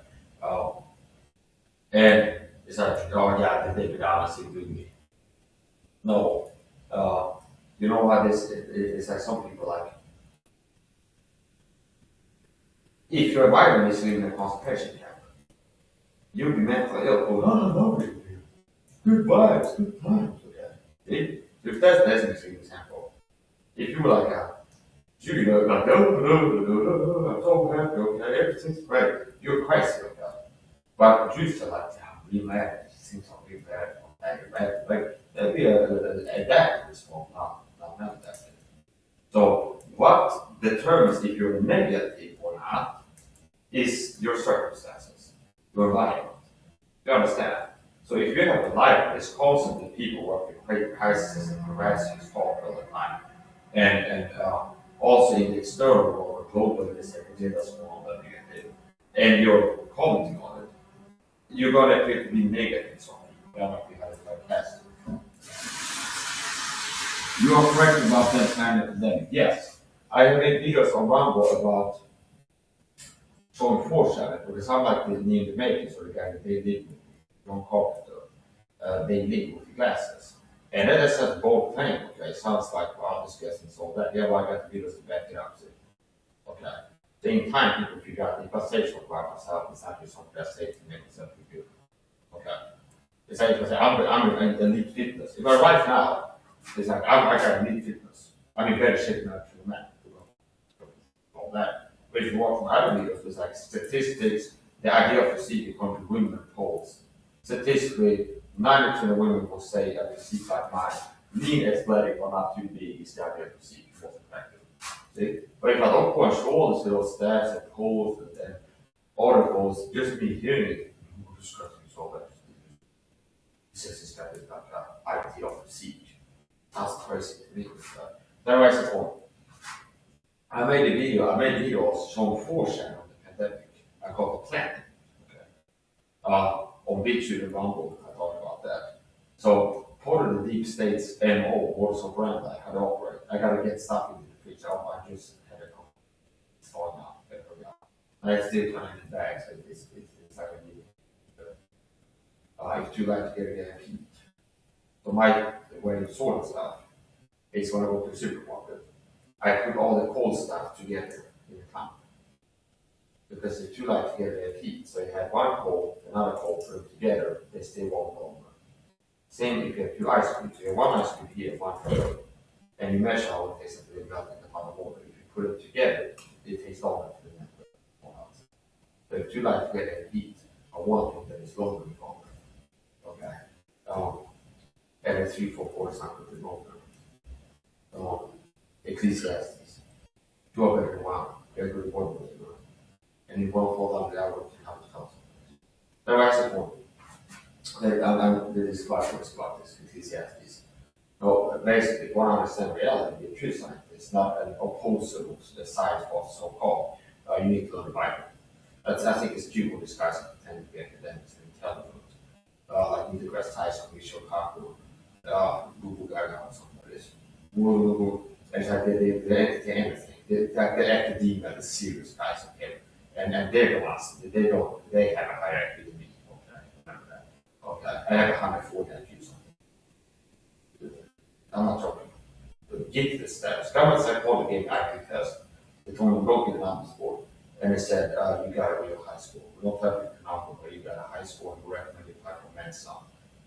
And it's like, oh yeah, they take it honestly with me. No. know how this is like some people like, if your environment is living in a concentration camp, you'll be mentally ill. Oh, no, good vibes, good times. Okay. If that's an extreme example. If you were like, Judy, like, no, I'm so happy, okay, everything's great. You're crazy, okay. But Judy's like, yeah, I'm really mad. Things are really bad. Like, that'd be a adaptive response, not adaptive. So, what determines if you're negative or not is your circumstances, your environment. You understand? So if you have a life that's constantly people working great crisis and harassing talk all the time, and also in the external world, globally, they say agenda small that negative, and you're commenting on it, you're gonna appear to be negative. So that might be how it's like that. You are correct about that kind of pandemic. Yes, I have made videos on Rumble about showing foreshadowing because I'm like the new the makers or the guy that they did with John Carpenter. They live with the glasses. And that is a bold claim, okay? Sounds like, wow, this guy's and all that. Yeah, well, I got the videos to back it up, see? Okay. So in time, people figure out if I say something about myself, it's actually something I say to make myself feel good. Okay. It's like if I say, I'm in elite fitness. If I write now, it's like, I got elite fitness. I'm in better shape now to man. All that. But if you watch from other videos, it's like statistics, the idea of physique according to women polls. Statistically, 90% of women will say a physique like mine, lean, athletic, or not too big is the idea of physique most effective. See? But if I don't go and show all these little stats and polls and articles, just me hearing it, discussing so that it says it's got this like idea of physique. Sounds crazy to me. That was the point. I made a video also showing foreshadowing of the pandemic. I called the planet. Okay. On Big Shoot and Rumble, I talked about that. So part of the deep state's MO, modus operandi, how to operate. I gotta get stuff into the fridge. I just had it on. It's fine now. And I still trying to bags. It's like a new. It's too late to get it heat. So my way of sorting stuff is when I go to the supermarket. I put all the cold stuff together in the tank because it's too light to get their heat. So you have one cold, another cold, put them together, they stay warm longer. Same if you have two ice cubes. You have one ice cube here, one here, and you measure how it takes until they melt in the pot of water. If you put them together, it takes longer to melt. So if too light to get their heat, I want them that is longer and longer. Okay. And it's 3, 4, 4 something longer. Ecclesiastes. 2 better than 1. Every one was good. And it won't fall down the hour to have to tell. Now, that's the point. I'm this class about this Ecclesiastes. So basically, if one understands reality, the true scientist, not an opposer to the science was so called. You need to learn the Bible. I think it's people disguising pretending to be academics and intelligent. Like Neil deGrasse Tyson, Michio Kaku, Google Gaga, or something like this. It's like the anything. The academia, the serious guys, okay? And they're the ones, they have a higher IQ than me, okay? Remember that. Okay, I have 140 IQ something. I'm not joking. To get the status, government psychology gave IQ test. They told me broke it down the board. And they said, you got a real high score. We don't tell you the number, but you got a high score and we recommend you apply for men's some.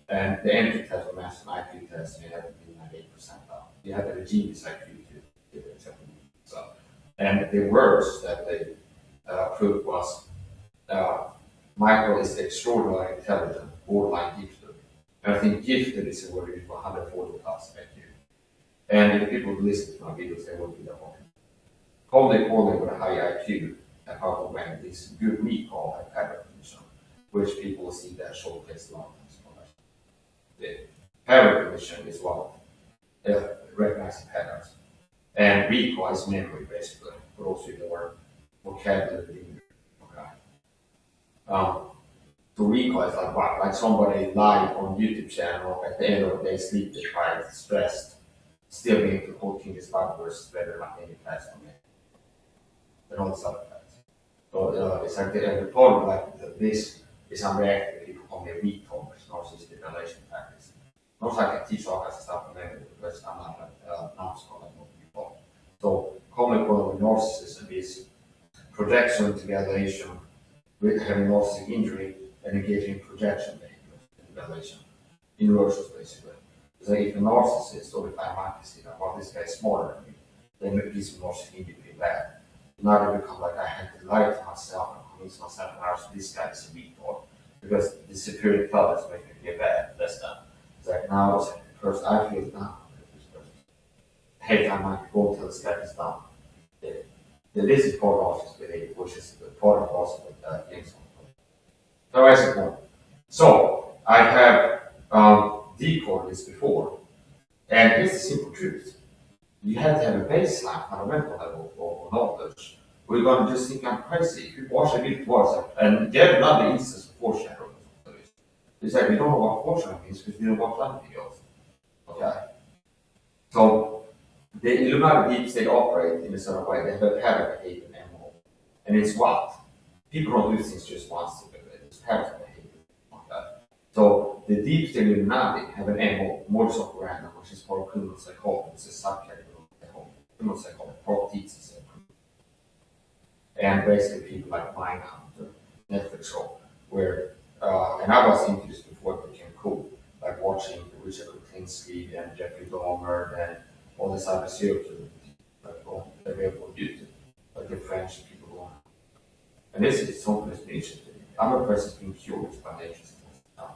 And the entry test for math and IQ test, you had to be 98% up. You had to have a genius IQ to get it accepted. So, and the words that they proved was Michael is extraordinarily intelligent, borderline gifted. And I think gifted is a word used for 140 plus IQ. And if people listen to my videos, they won't be that one. Calling with a high IQ and powerful brain is good recall and pattern recognition, which people see that showcase a lot of explanation. The pattern recognition is one of recognizing patterns. And recall is memory basically, but also the word vocabulary. Okay. To recall is like what? Like somebody live on YouTube channel at the end of the day, sleep deprived, stressed, still being able to coaching his words better like any class on it. And all this other things. So it's like the problem like this is unreactive. People call me a recall, which narcissistic relation practice. Not like I teach all kinds of stuff on memory because I'm not numbskull and what we call. So common point of narcissism is projection to evaluation, with having narcissistic injury and engaging in projection behavior and evaluation. Inversions basically. So if a narcissist or if I might see that, well, this guy is smarter than me, then it gives me narcissistic injury bad. Now they become like I have to lie to myself and convince myself that this guy is a retard. Because the superior thought is making me bad. That's done. It's like now it's like the person I feel down. Hey, I might go until this guy is down. This is part of office behavior, which is the part of also things. So I suppose. So I have decoded this before, and here's the simple truth. You have to have a baseline fundamental level of knowledge. We're going to just think I'm crazy. If you watch a bit towards it, and yet another instance of foreshadowing. It's like we don't know what foreshadowing means because we don't watch anything else. Okay? So the Illuminati deep state operate in a sort of way. They have a pattern behavior MO. And it's what? People don't do things just once. It's pattern behavior. Okay? So the deep state Illuminati have an MO, modus operandi, which is called criminal psychology. It's a subcategory of psychology. Criminal psychology, properties. And basically people like Mindhunter, Netflix show, where, and I was into this before it became cool, like watching Richard Kutlinski and Jeffrey Dahmer and all these other serial killers, like available on YouTube, like the French people going. And this is something that's been interesting. I'm a person who's been curious by nature stuff.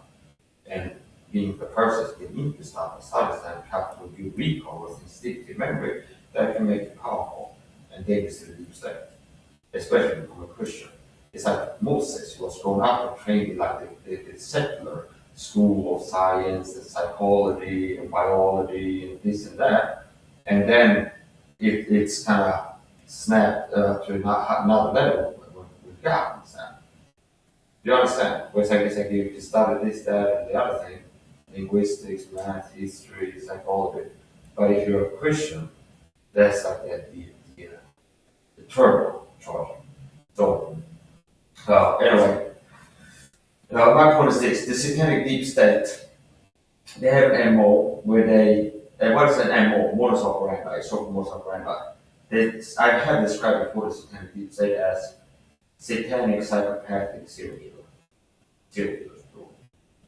And being the person who's been into stuff, I started to have to do recall with instinctive memory that can make it powerful and dangerous to the deep state. Especially from a Christian. It's like Moses was grown up and trained in like the secular school of science and psychology and biology and this and that. And then it's kind of snapped to another level with God. Understand? Do you understand? Where it's like you study this, that, and the other thing, linguistics, math, history, psychology. But if you're a Christian, that's like the turbo. Charging. So, anyway, my point is this: the satanic deep state, they have an MO where what is an MO? Modus operandi, so-called modus operandi. I have described before the satanic deep state as satanic psychopathic serial killers.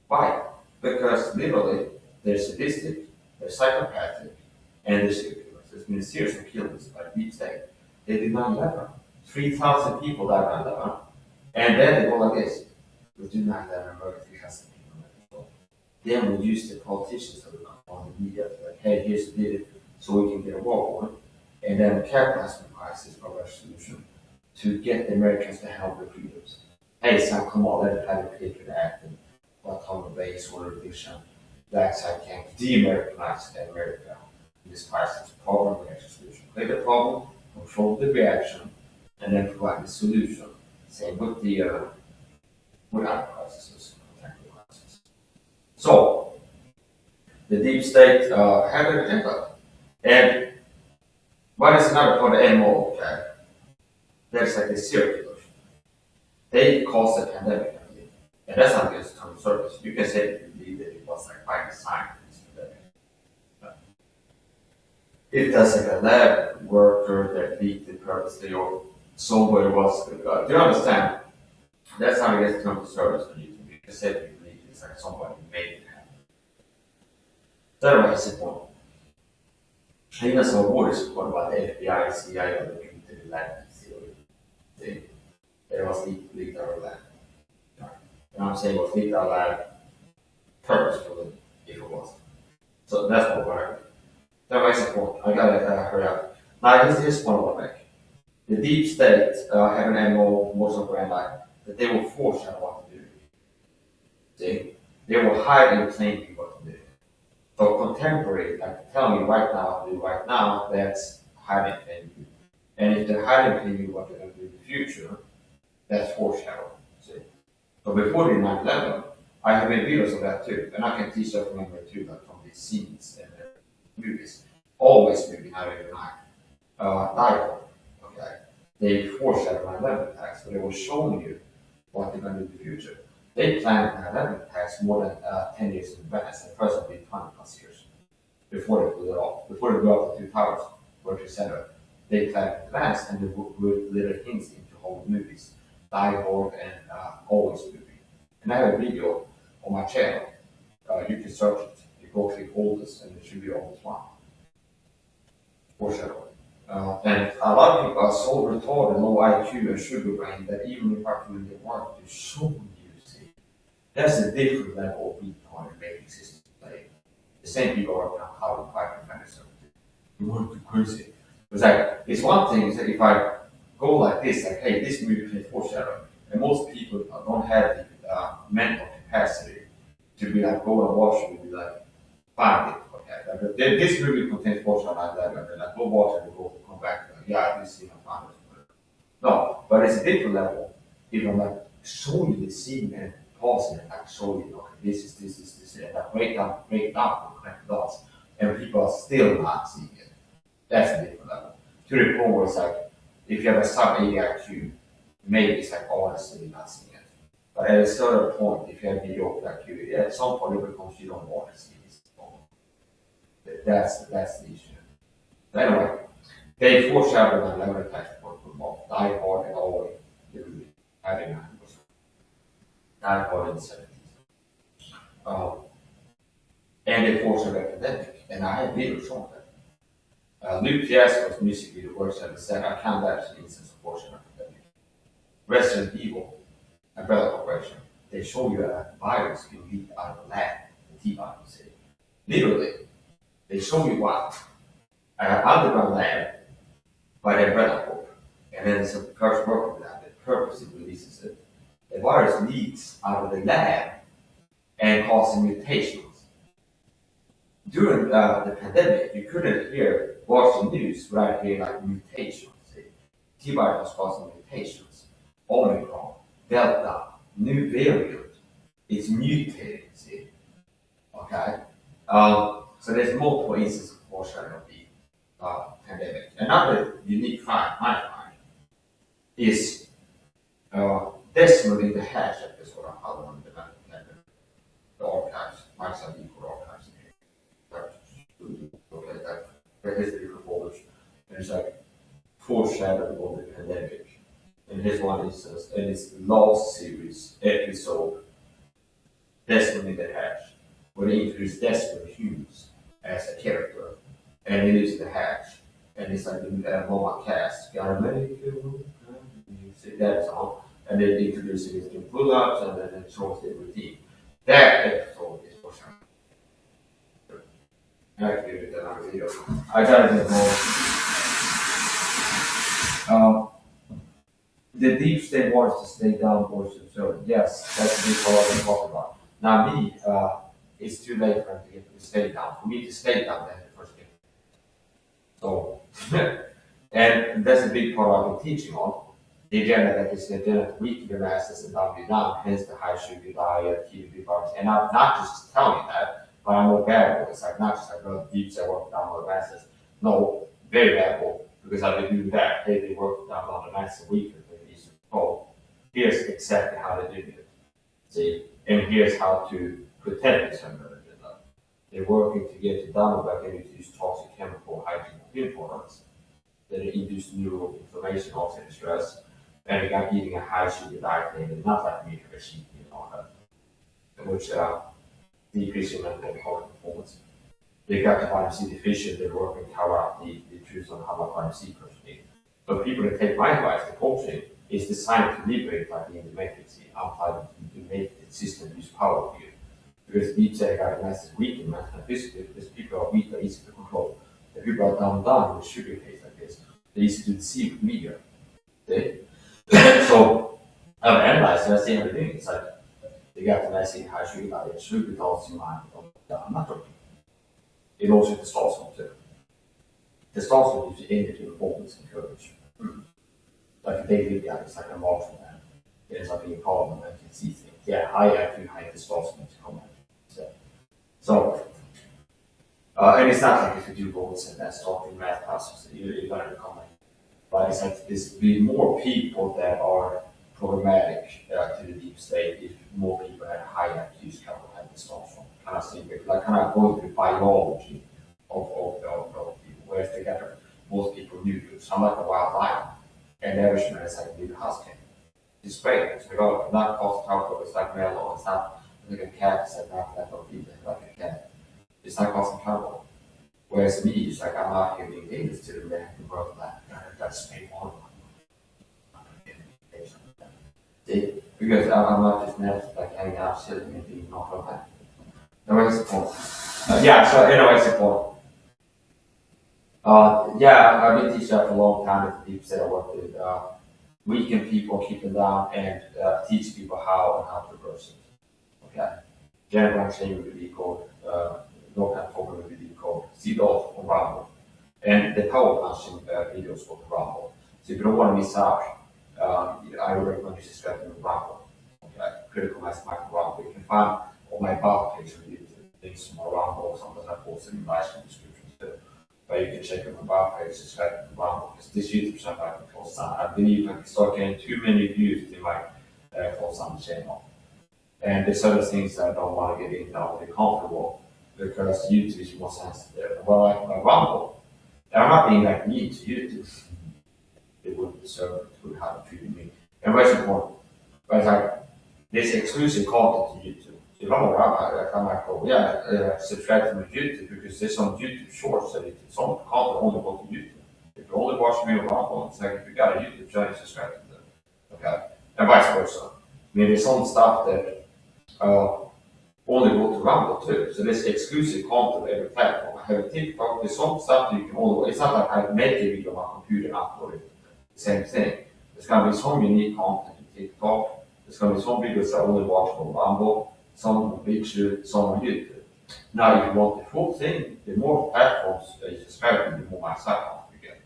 Why? Because literally, they're sadistic, they're psychopathic, and they're serial killers. There's been a series of killings by deep state. They did 9/11. 3,000 people died on 9/11, and then they go like this: we do 9/11 murder 3,000 people. Then we use the politicians on the media to like, hey, here's the did it, so we can get a war going, and then capitalize on the crisis of our solution to get the Americans to help their freedoms. Hey, son, come on, let's have a Patriot Act and Guantanamo Bay sort of vision, black side camp, de-Americanize America in this crisis, problem reaction solution. Create the problem, control the reaction, and then provide the solution. Same with the without crises, contemporary crisis. So the deep state have an agenda. And what is another part of MO? Okay, there's like the serial killers. They caused the pandemic, I believe. And that's not just term service. You can say that it was like by design for this pandemic. If that's like a lab worker that leaked it purposely or somebody was, do you understand? That's how it gets term service when you can say that you believe it's like somebody made it happen. That was the point. Even some words about the FBI, CIA, or the military land theory. It was leaked out of land. And I'm saying it was leaked out of land purposefully if it wasn't. So that's what we're that makes a point. I gotta hurry up. Now here's one I want to make. The deep state have an MO, most of operandi, that they will foreshadow what to do. See? They will hide in plain view what to do. So contemporary, like tell me right now what to do right now, that's hiding in plain view. And if they're hiding in plain view what they're going to do in the future, that's foreshadowing. See? So before the 9/11, I have made videos of that too, and I can teach that from memory too, like from these scenes and movies. Always movie, not every night. Dialogue. Okay. They foreshadow 9/11 attacks, but they were showing you what they're going to do in the future. They planned 9/11 attacks more than 10 years in advance, and the first will be 20 plus years. before they blew it off. Before they blew up the two towers, World Trade Center, they planned in advance and they would little hints into whole movies, Die Hard and Always movie. And I have a video on my channel. You can search it. You go click oldest and it should be always one. Foreshadowing. And a lot of people are so retarded, low IQ and sugar brain that even if I do the work to show you, see, that's a different level of Bitcoin and making systems play. The same people are now cloud and Python kind of stuff. You want to crazy. It's like, it's one thing is that if I go like this, like, hey, this movie can foreshadow, and most people don't have the mental capacity to be like, go and watch it and be like, find it. Okay, like, this movie contains foreshadow like that, and like, go watch it and go come back, like, yeah, this scene I found it. No, but it's a different level. If I'm like, show you the scene and pause it, like, show you, okay, this is this, and like, break down, connect the dots, and people are still not seeing it. That's a different level. To the point where it's like, if you have a sub 80 IQ, maybe it's like honestly not seeing it. But at a certain point, if you have mediocre IQ, at some point it becomes you don't want to see this. That's the issue. But anyway, they foreshadowed an 11 attachment point for both Die Hard and Always. Having 9%. Die Hard in the 70s. And they foreshadowed a pandemic. And I have videos showing that. Luke Fiasco's music video works as I said, I can't actually instance of portion of the pandemic. Resident Evil, Umbrella Corporation, they show you a virus can leak out of the lab, the T-virus. Literally, they show you what? An underground lab by the Umbrella Corp. And then some person working with that purposely releases it. The virus leaks out of the lab and causes mutations. During the pandemic, you couldn't watch the news without hearing like mutations. T-virus causing mutations. Omicron, Delta, new variant. It's mutating. See? Okay? So there's multiple instances of foreshadowing of the pandemic. Another unique fact I find is decimaling the hash episode of how long the archives, Microsoft equal archives. Okay, that the history reports, and it's like foreshadowing of the pandemic. And his one instance, and it's the last series episode, Decimaling the Hash, where they introduce Desmond Hughes as a character, and he lives in the Hash, and it's like the MoMA cast, got a medical, you see that song, and then they introduce him in pull-ups, and then it shows the routine. That episode is foreshadowing. Actually, another video. I got it more. The deep state wants to stay down voice observant. Yes, that's a big part I'm talking about. Now me, it's too late for him to get to stay down. For me to stay down, they had to first get. So, and that's a big part I've been teaching on. The agenda that is the agenda to weaken the masses and dumb you down, hence the high sugar diet, TV bars. And I'm not just telling you that, but I know variable. It's like not just like, well, deep state work down on the masses. No, very variable, because I've been doing that. They work down on the masses weaker. Oh, here's exactly how they did it. See, and here's how to pretend it's under the agenda. They're working to get it done by getting to use toxic chemical hygiene products that induce neural inflammation, oxidative stress, and again eating a high sugar diet, and not like meat or sheep and all that, which decrease your mental and cognitive performance. They got the vitamin C deficient, they're working to cover up the truth on how much vitamin C person needs. But people that take my advice, the coaching, is designed to liberate by being the matrix outside to make the system use power for you. Because deep state got a massive weak and mental and physically, because people are weak, are easy to control. The people are down with sugar case like this. They're easy to deceive media. So I've analyzed and I see everything. It's like they got the massive high sugar diet, sugar does in mind. I'm not joking. It also testosterone too. Testosterone gives you energy, performance, and courage. Like a daily guy, it's like a martial man. It's like being called and can see things. Yeah, high IQ, high testosterone to come out. So, and it's not like if you do goals and that's talking math classes, you're going to come. But it's like there's be more people that are problematic to the deep state if more people had high IQs, high testosterone. Kind of thing, like kind of going through biology most people knew you. So I'm like a wild lion. And the average man is like a little husky. It's great. It's like, oh, not cost comfort, it's like mellow, it's not like a cat, it's like not that of people like a cat. It's not causing trouble. Whereas me, it's like I'm out here being dangerous to the man in the world, like, that's pay more. See? Because I'm not just net like hanging out, sitting and being not from that. Anyways, the point. Yeah, so anyways, the point. Yeah, I've been teaching that for a long time with the people that I work with. Weaken people, keep them down, and teach people how to approach it. Okay. General training would be called, no kind of program would be called Seedolf or Rumble. And the power punching videos for the Rumble. So if you don't want to miss out, I would recommend you subscribe to the Rumble. Okay. Critical Mass Micro Rumble. You can find on my blog page on YouTube links to my Rumble, sometimes I post in the live stream descriptions too. But you can check out my blog page, subscribe to the Rumble. Because this YouTube channel I can close down. I believe I can start getting too many views to my close down the channel. And there's other things that I don't want to get into, I want to be comfortable because YouTube is more sensitive. Well, like my Rumble, and I'm not being like mean to YouTube. They wouldn't deserve it with how they treated me. And what's important? But it's like this exclusive content to YouTube. If I'm a rabbi, I might go, yeah, subscribe to my YouTube because there's some YouTube shorts that it's some content only go to YouTube. If you only watch me on Rumble, it's like if you got a YouTube channel, subscribe to them. Okay? And vice versa. I mean, there's some stuff that only go to Rumble too. So there's exclusive content on every platform. I have a TikTok, there's some stuff that you can only, it's not like I make a video on my computer and upload it. The same thing. There's gonna be some unique content on TikTok. There's gonna be some videos that only watch on Rumble, some on BitChute, some on YouTube. Now, if you want the full thing, the more platforms that you subscribe to, the more my site content you get.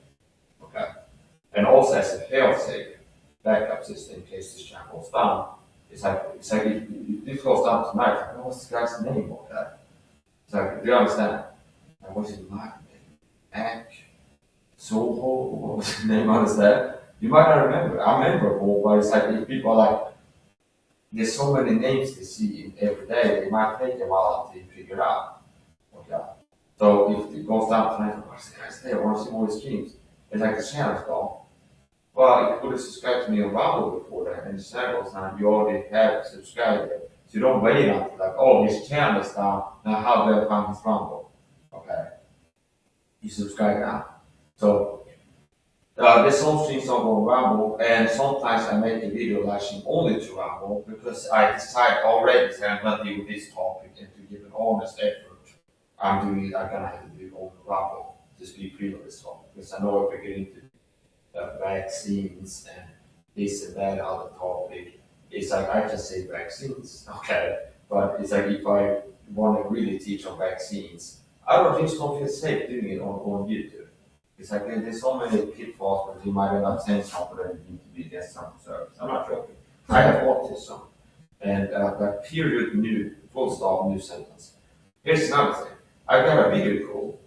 Okay? And also as a fail-safe backup system in case this channel goes down, it's like if this goes down tonight, like, oh, what's the guy's name of that? It's like, do you understand? Like, what's his name? Ack, Soho, what was his name? Understand? You might not remember. I remember all, but it's like if people are like, there's so many names to see every day, it might take a while until you figure out. Okay. So if it goes down tonight, what's the guy's name? I want to see all his teams. It's like the channel's gone. Well, you could have subscribed to me on Rumble before that, and the channel goes down, you already have subscribed. So you don't wait until like, oh, his channel is down, now how do I find his Rumble? Okay. You subscribe now. So there's some things on Rumble, and sometimes I make a video lashing only to Rumble because I decide already that I'm gonna deal with this topic and to give an honest effort. I'm gonna have to do it on Rumble. Just be free on this topic. Because I know if we get into vaccines and this and that other topic. It's like I just say vaccines, okay? But it's like if I want to really teach on vaccines, I don't feel safe doing it on YouTube. It's like there's so many pitfalls, but you might end up saying something that you need to be against some service. I'm not joking. I have autism, and that period new, full stop, new sentence. Here's another thing. I got a video called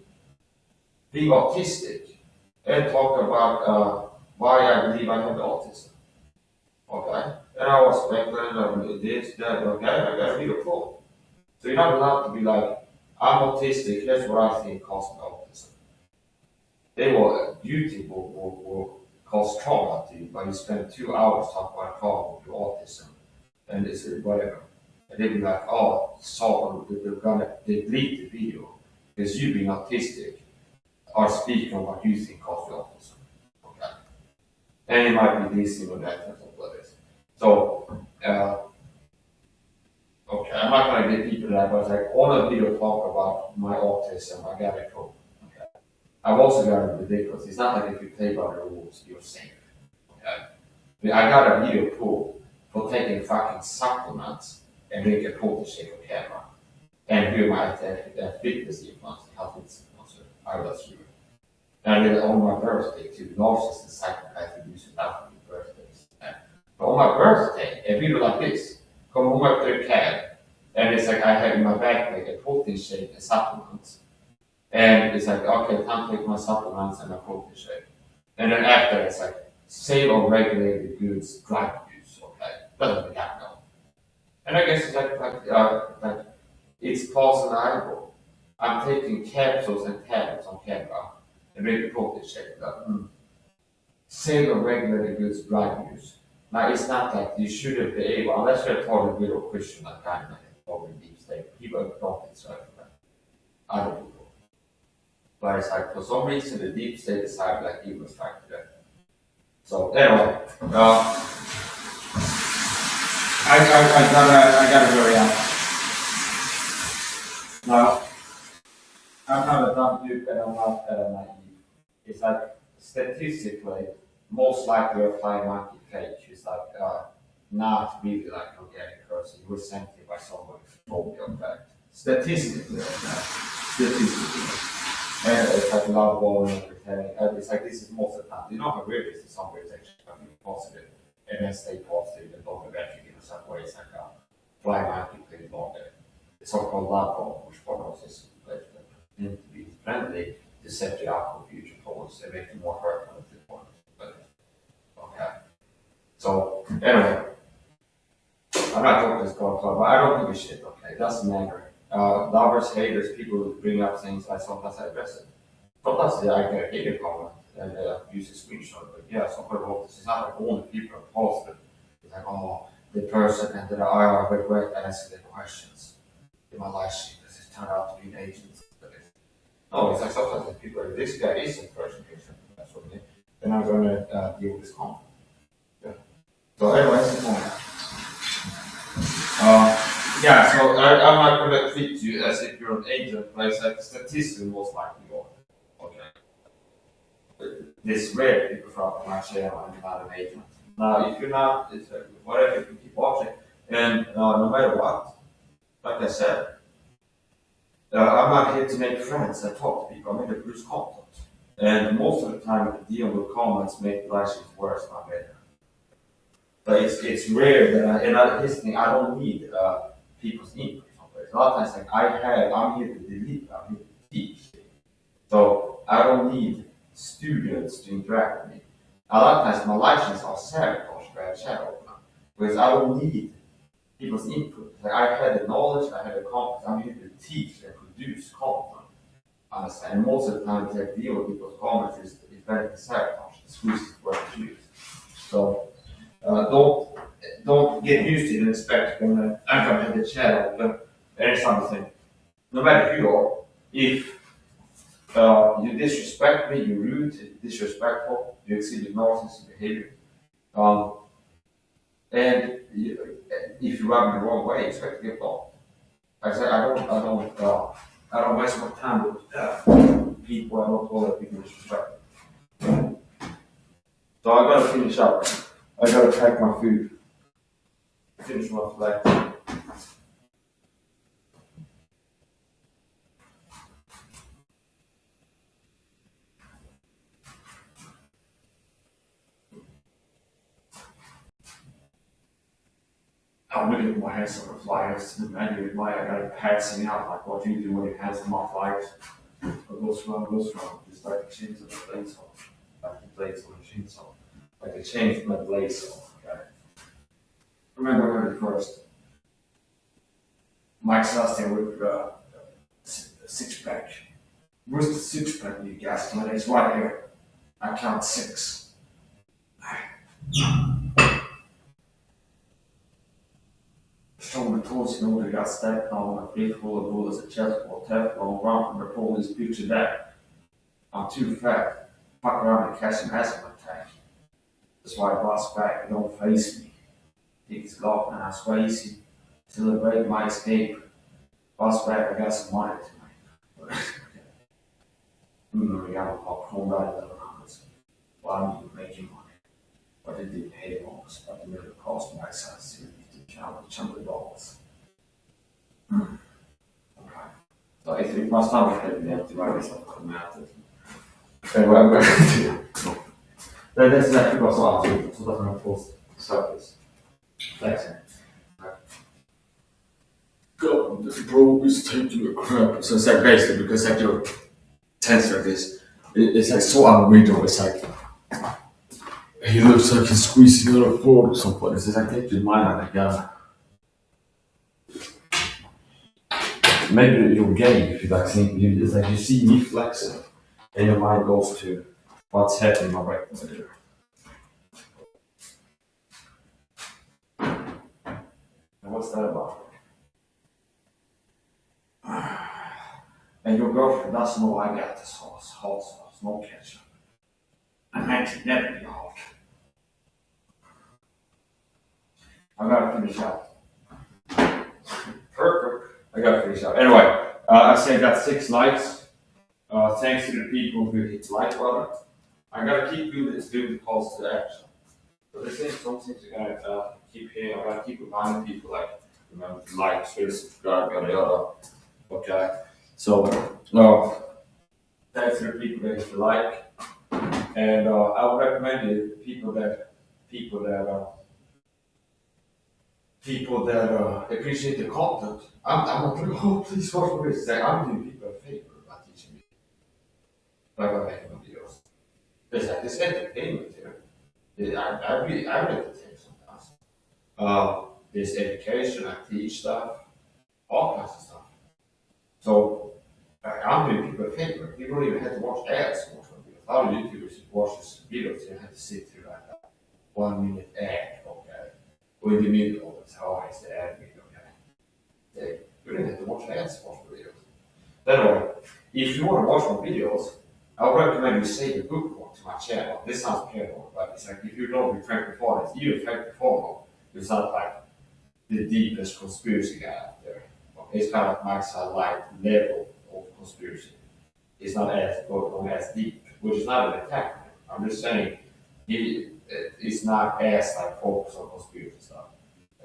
"Being Autistic" and talk about why I believe I have autism. Okay? And I was speculating this, that, okay, I got a video call. So you're not allowed to be like, I'm autistic, here's what I think causes autism. YouTube will cause trauma to you, but you spend 2 hours talking about trauma with your autism, and it's whatever. And they'll be like, oh, so they delete the video because you being autistic are speaking on what you think causes autism. Okay. And it might be this, that, and all of this. So, okay, I'm not going to get deeper that, but it's like all the video talk about my autism, I got it cool. Okay. I've also got it ridiculous. It's not like if you play by the rules, you're safe. Okay. I got a video pull for taking fucking supplements and make a prototype of camera. And here my fitness influence, health influencer, I was here. And then on my birthday, too, narcissist and psychopath using that for your birthdays. But on my birthday, a video like this, come home after a cab, and it's like I have in my backpack a protein shake and supplements. And it's like, okay, time to take my supplements and my protein shake. And then after, it's like, sale on regulated goods, drug use, okay? Doesn't really happen. And I guess it's like it's plausible. I'm taking capsules and tablets on camera, and make a profit check that sale of regular goods drug use. Now it's not like you shouldn't be able, unless you're a total real Christian like I'm like totally deep state. People have profits right from other people. But it's like for some reason the deep state decided like he was trying to do. So anyway, I gotta hurry up. Now I'm not a dumb dude and I'm not naive. It's like statistically most likely a flying monkey cage is like not really like an organic person. You were sent here by someone who told you of that. Statistically, and it's like love ball and pretending. It's like this is most of the time. You know how weird this is somewhere it's actually going to be positive and then stay positive and don't eventually in some way it's like a fly monkey cage longer. It's so-called love ball, which follows this to be friendly to set you up for future goals and make you more hurtful at this point. But okay. So anyway, I'm not talking this club, but I don't give a shit, okay? It doesn't matter. Lovers, haters, people who bring up things I sometimes I address it. Sometimes I get a hater comment and use a screenshot, but yeah, somebody wrote this. It's not like only people are positive. It's like, oh, the person and then I regret asking the questions in my life because it turned out to be an agent. No, it's like sometimes people are, this guy is a person, that's what I mean. Then I'm going to deal with this comment. Yeah. So anyway, that's the point. Yeah, so I'm not going to treat you as if you're an agent, but it's like statistically most likely you are. Okay. This rare people from my channel and not an agent. Now, if you're not, it's whatever, you can keep watching. And no matter what, like I said, I'm not here to make friends and talk to people. I'm here to produce content. And most of the time, dealing with comments make life worse, not better. But it's rare that here's the thing, I don't need people's input. A lot of times, like I'm here to delete, I'm here to teach. So I don't need students to interact with me. A lot of times, my license are sabotage by a channel because I don't need people's input. Like I had the knowledge, I had the competence, I'm here to teach and produce content. Understand? And most of the time, the deal with people's comments is very sabotage. It's squeezes word to use. So don't get used to it and expect I'm gonna have the channel, but there is something. No matter who you are, if you disrespect me, you're rude, disrespectful, you exhibit narcissistic behavior, and if you rub me the wrong way, expect to get blocked. Like I said, I don't waste my time with people. I don't tolerate people disrespect. So I gotta finish up. I gotta pack my food. Finish my flight. I'm looking at my hands on the flyers to the menu with my I got it passing out like what you do when your hands on my flyers. It goes from just like the chains of the blades off. Like the blades on the chainsaw. Like the chains from the blades off. Okay. Remember first. Mike's asking with six pack. Where's the six pack, you guys? It's right here. I count 6. Strong the tools in order got stacked on a big full of bullets, a chest full of Teflon, run from the police, picture that. I'm too fat. Fuck around and catch an asthma attack. That's why I boss back and don't face me. Take his golf and I swayzy. Celebrate my escape. Boss back, I got some money tonight. We got a popcorn right at the numbers. Well, I'm making money. But it didn't pay almost, but the middle cost my size to chunk of dollars. Okay. So if my stomach had been empty, I guess I could have mattered. Anyway, I'm going to do. That's exactly what's on it, so that I'm full surface. Thanks. God, this bro is taking a crap. So it's like basically because like your tense like this, it's like so unreadable. It's like he looks like he's squeezing out a cord or something. It's like get your mind out of gun. Maybe you're gay if you like think it's like you see me flexing. and your mind goes to what's happening in my rectum. And what's that about? And your girlfriend doesn't know I got this sauce, hot sauce, no ketchup. I meant to never be hot. I gotta finish up. Perfect. I gotta finish up. Anyway, I said I got 6 likes. Thanks to the people who hit the like button. I gotta keep doing this, doing the calls to action. So this is some things you gotta keep hearing. I gotta keep reminding people, like, remember to like, share, subscribe, yada yada. Okay. So, thanks to the people that hit the like, and I would recommend it people that appreciate the content. I'm not really, oh, please watch my videos. I'm doing people a favor by teaching me, by making my videos. There's entertainment here. I really entertain sometimes. There's education. I teach stuff, all kinds of stuff. So I'm doing people a favor. People don't even have to watch ads to watch my videos. A lot of YouTubers watch these videos, they have to sit through like a 1 minute ad, okay? Or in the middle, it's how is the ad video, okay? You don't have to watch ads to watch my videos. Anyway, if you want to watch my videos, I would recommend you save a bookmark to my channel. This sounds terrible, but it's like if you don't be Frank Performance, even Frank Performance, it's not like the deepest conspiracy guy out there. Okay? It's kind of like my satellite level of conspiracy. It's not as deep, which is not an attack. I'm just saying it's not as like focused on conspiracy stuff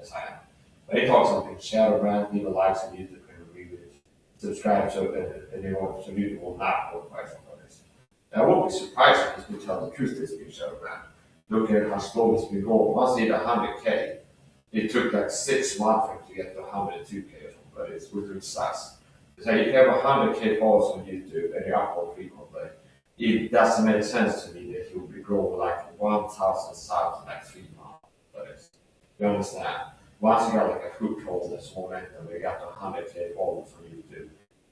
as I am. But he talks something shadow brand, people likes on YouTube and review it, subscribe so and they want so YouTube will not notify somebody. I won't be surprised if we tell the truth this being shadow brand. Look at how slow it's been going. Once it hit 100K, it took like 6 months for it to get to 102K or something, but it's within size. So if you have 100K followers on YouTube and you upload frequently, it doesn't make sense to me that you will be growing like 1,000 subs in like 3 months. But you understand? Once you got like a foothold, that's momentum, you got 100K followers on YouTube,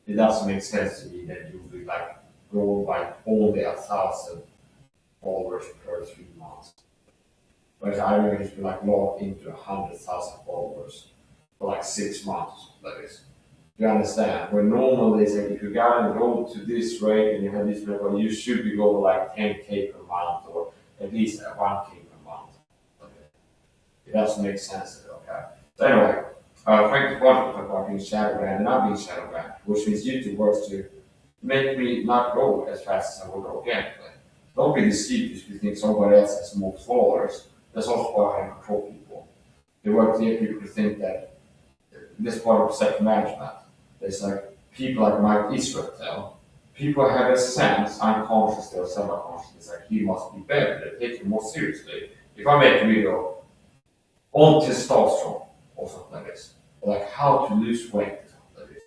it doesn't make sense to me that you will be like growing by only 1,000 followers per 3 months. But I reckon if you like log into 100,000 followers for like 6 months, that is. You understand? Where normally it's like if you gotta go to this rate and you have this level, you should be going like 10K per month or at least 1K per month. Okay. It doesn't make sense, okay? So anyway, thank you for being shadow banned and not being shadow banned, which means YouTube works to make me not grow as fast as I would organically. Don't be deceived if you think somebody else has more followers. That's also why I control people. They work to get people to think that this part of self management. There's like people like Mike Israel. People have a sense, unconsciously or semi-consciously, like he must be better. They take him more seriously. If I make a video on testosterone or something like this, or like how to lose weight or something like this,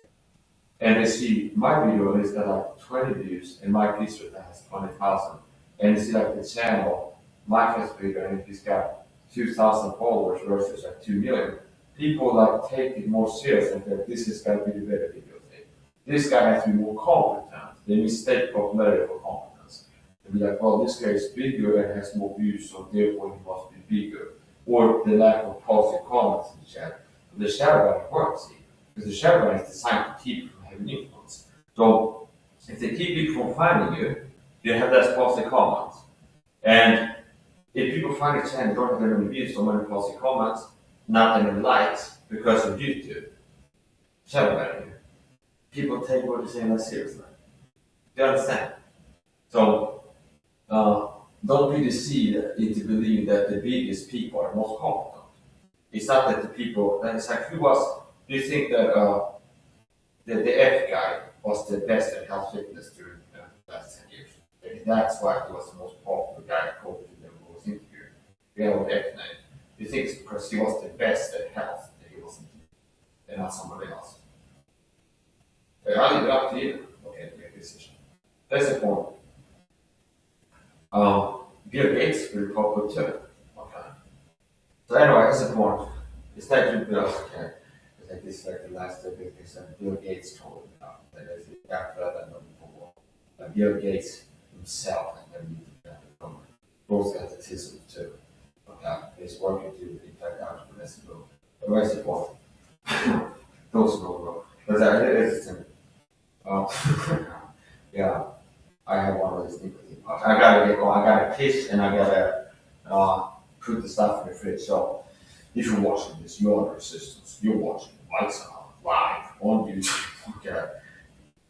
and they see my video is got like 20 views and Mike Israel has 20,000, and they see like the channel, Mike has bigger and he's got 2,000 followers versus like 2 million. People like take it more serious and think this is going to be the better video thing. This guy has to be more competent. They mistake popularity for competence. They be like, well, this guy is bigger and has more views, so therefore he must be bigger. Or the lack of positive comments in the chat. The shadow ban works, see? Because the shadow ban is designed to keep you from having influence. So if they keep people from finding you, you have less positive comments. And if people find the channel don't have any views, so many positive comments, not any likes because of YouTube. Shadow banning. People take what you're saying less seriously. Do you understand? So don't be deceived into believing that the biggest people are most competent. It's not that the people that is like who was do you think that the F guy was the best at health fitness during the last 10 years? And that's why he was the most popular guy according to them who was interviewed. We have an F name. You think it's because he was the best at health that he wasn't, and not somebody else. I leave it up to you. Okay, to make a decision. That's the point. Bill Gates is pretty popular too. Okay. So anyway, that's the point. It's not you Bill. Okay. It's like this, like the last big thing that Bill Gates told me about. That is after that number 4. Bill Gates himself and then from both autism too. He's working to impact entrepreneurship. Otherwise, it won't. Those no. Because I it's yeah, I have one of these nicotine pouches. I gotta get going. I gotta piss and I gotta put the stuff in the fridge. So if you're watching this, you're under assistance. You're watching Lights On live on YouTube. Okay,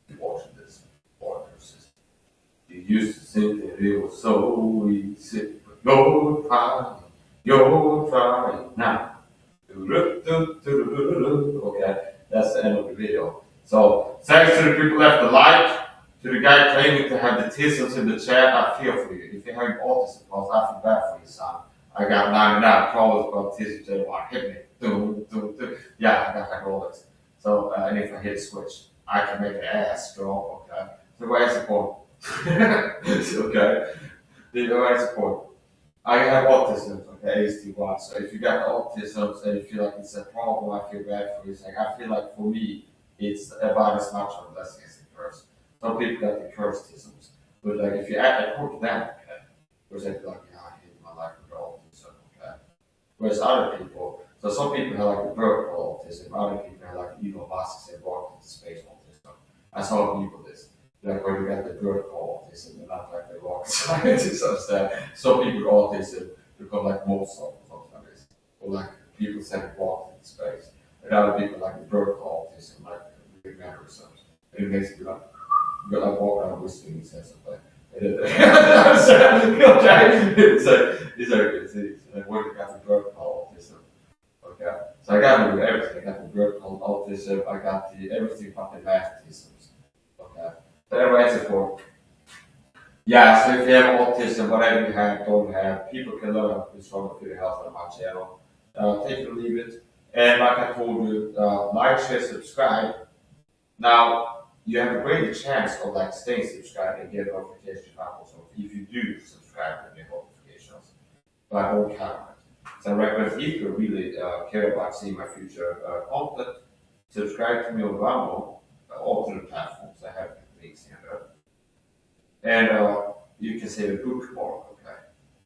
you're watching this on your system. You used to think that it was so easy, but you're trying now. Okay, that's the end of the video. So thanks to the people left the like. To the guy claiming to have the tissues in the chat, I feel for you. If you have autism, well, I feel bad for you, son. I got 99 calls about tissues that want to hit me. Yeah, I got hydraulics. So, and if I hit switch, I can make an ass go, okay? So where's the point? Okay? Where's the point? I have autism, okay, ASD1. So if you got autism and you feel like it's a problem, I feel bad for you. It's like, I feel like for me, it's about as much or less as the curse. Some people got the curse-tisms. But like if you act according to them, okay, whereas they feel like, yeah, I hate my life with autism, okay. Whereas other people, so some people have like the vertical autism, other people have like Elon Musk and walk into space autism. I saw people this. Like where you got the vertical autism and not like the rocket scientists understand. Some people with autism become like Mozart or something like this. Or like people send walk into space. And other people like the vertical autism, like the mannerisms. And it makes you like, you got like walk around whistling and say something. Okay, it's like where you got the vertical autism. Okay, so I got to do everything. I got the vertical autism, I got the everything but the math autisms. Okay. Anyway, support. Yeah, so if you have autism, whatever you have, don't have, people can learn how to be stronger for your health on my channel. Take it or leave it. And like I told you, like, share, subscribe. Now, you have a greater chance of like staying subscribed and get notifications out. So if you do subscribe and get notifications, but I don't count it. So I recommend if you really care about seeing my future content, subscribe to me on Rumble, all the platforms. I have links in there. And you can save a bookmark, okay?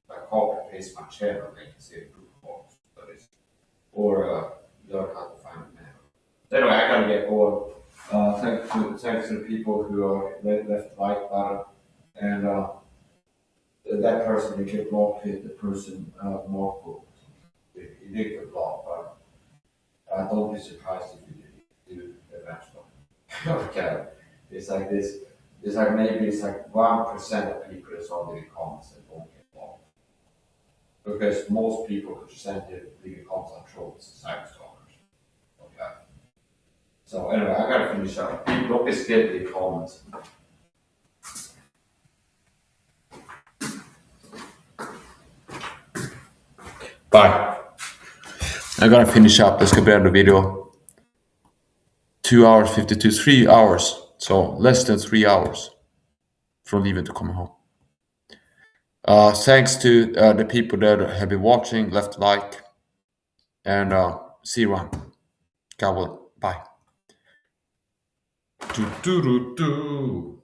Like copy and paste my channel link and save a bookmark, or learn how to find it now. So anyway, I gotta get going. Thanks to the people who left the like button, and that person you can block it, the person more. You did get blocked, but don't be surprised if you do eventually. Okay, it's like this. It's like maybe it's like 1% of people that's on the comments that won't get blocked. Because most people who send the comments are trolls, cyber stalkers. Okay. So anyway, I gotta finish up. People don't be scared of the comments. Bye. I gotta finish up. Jag ska börja video. 2 hours 52, 3 hours. So less than 3 hours from leaving to coming home. Thanks to the people that have been watching, left a like, and see you around. God will. Bye. Do, do, do, do.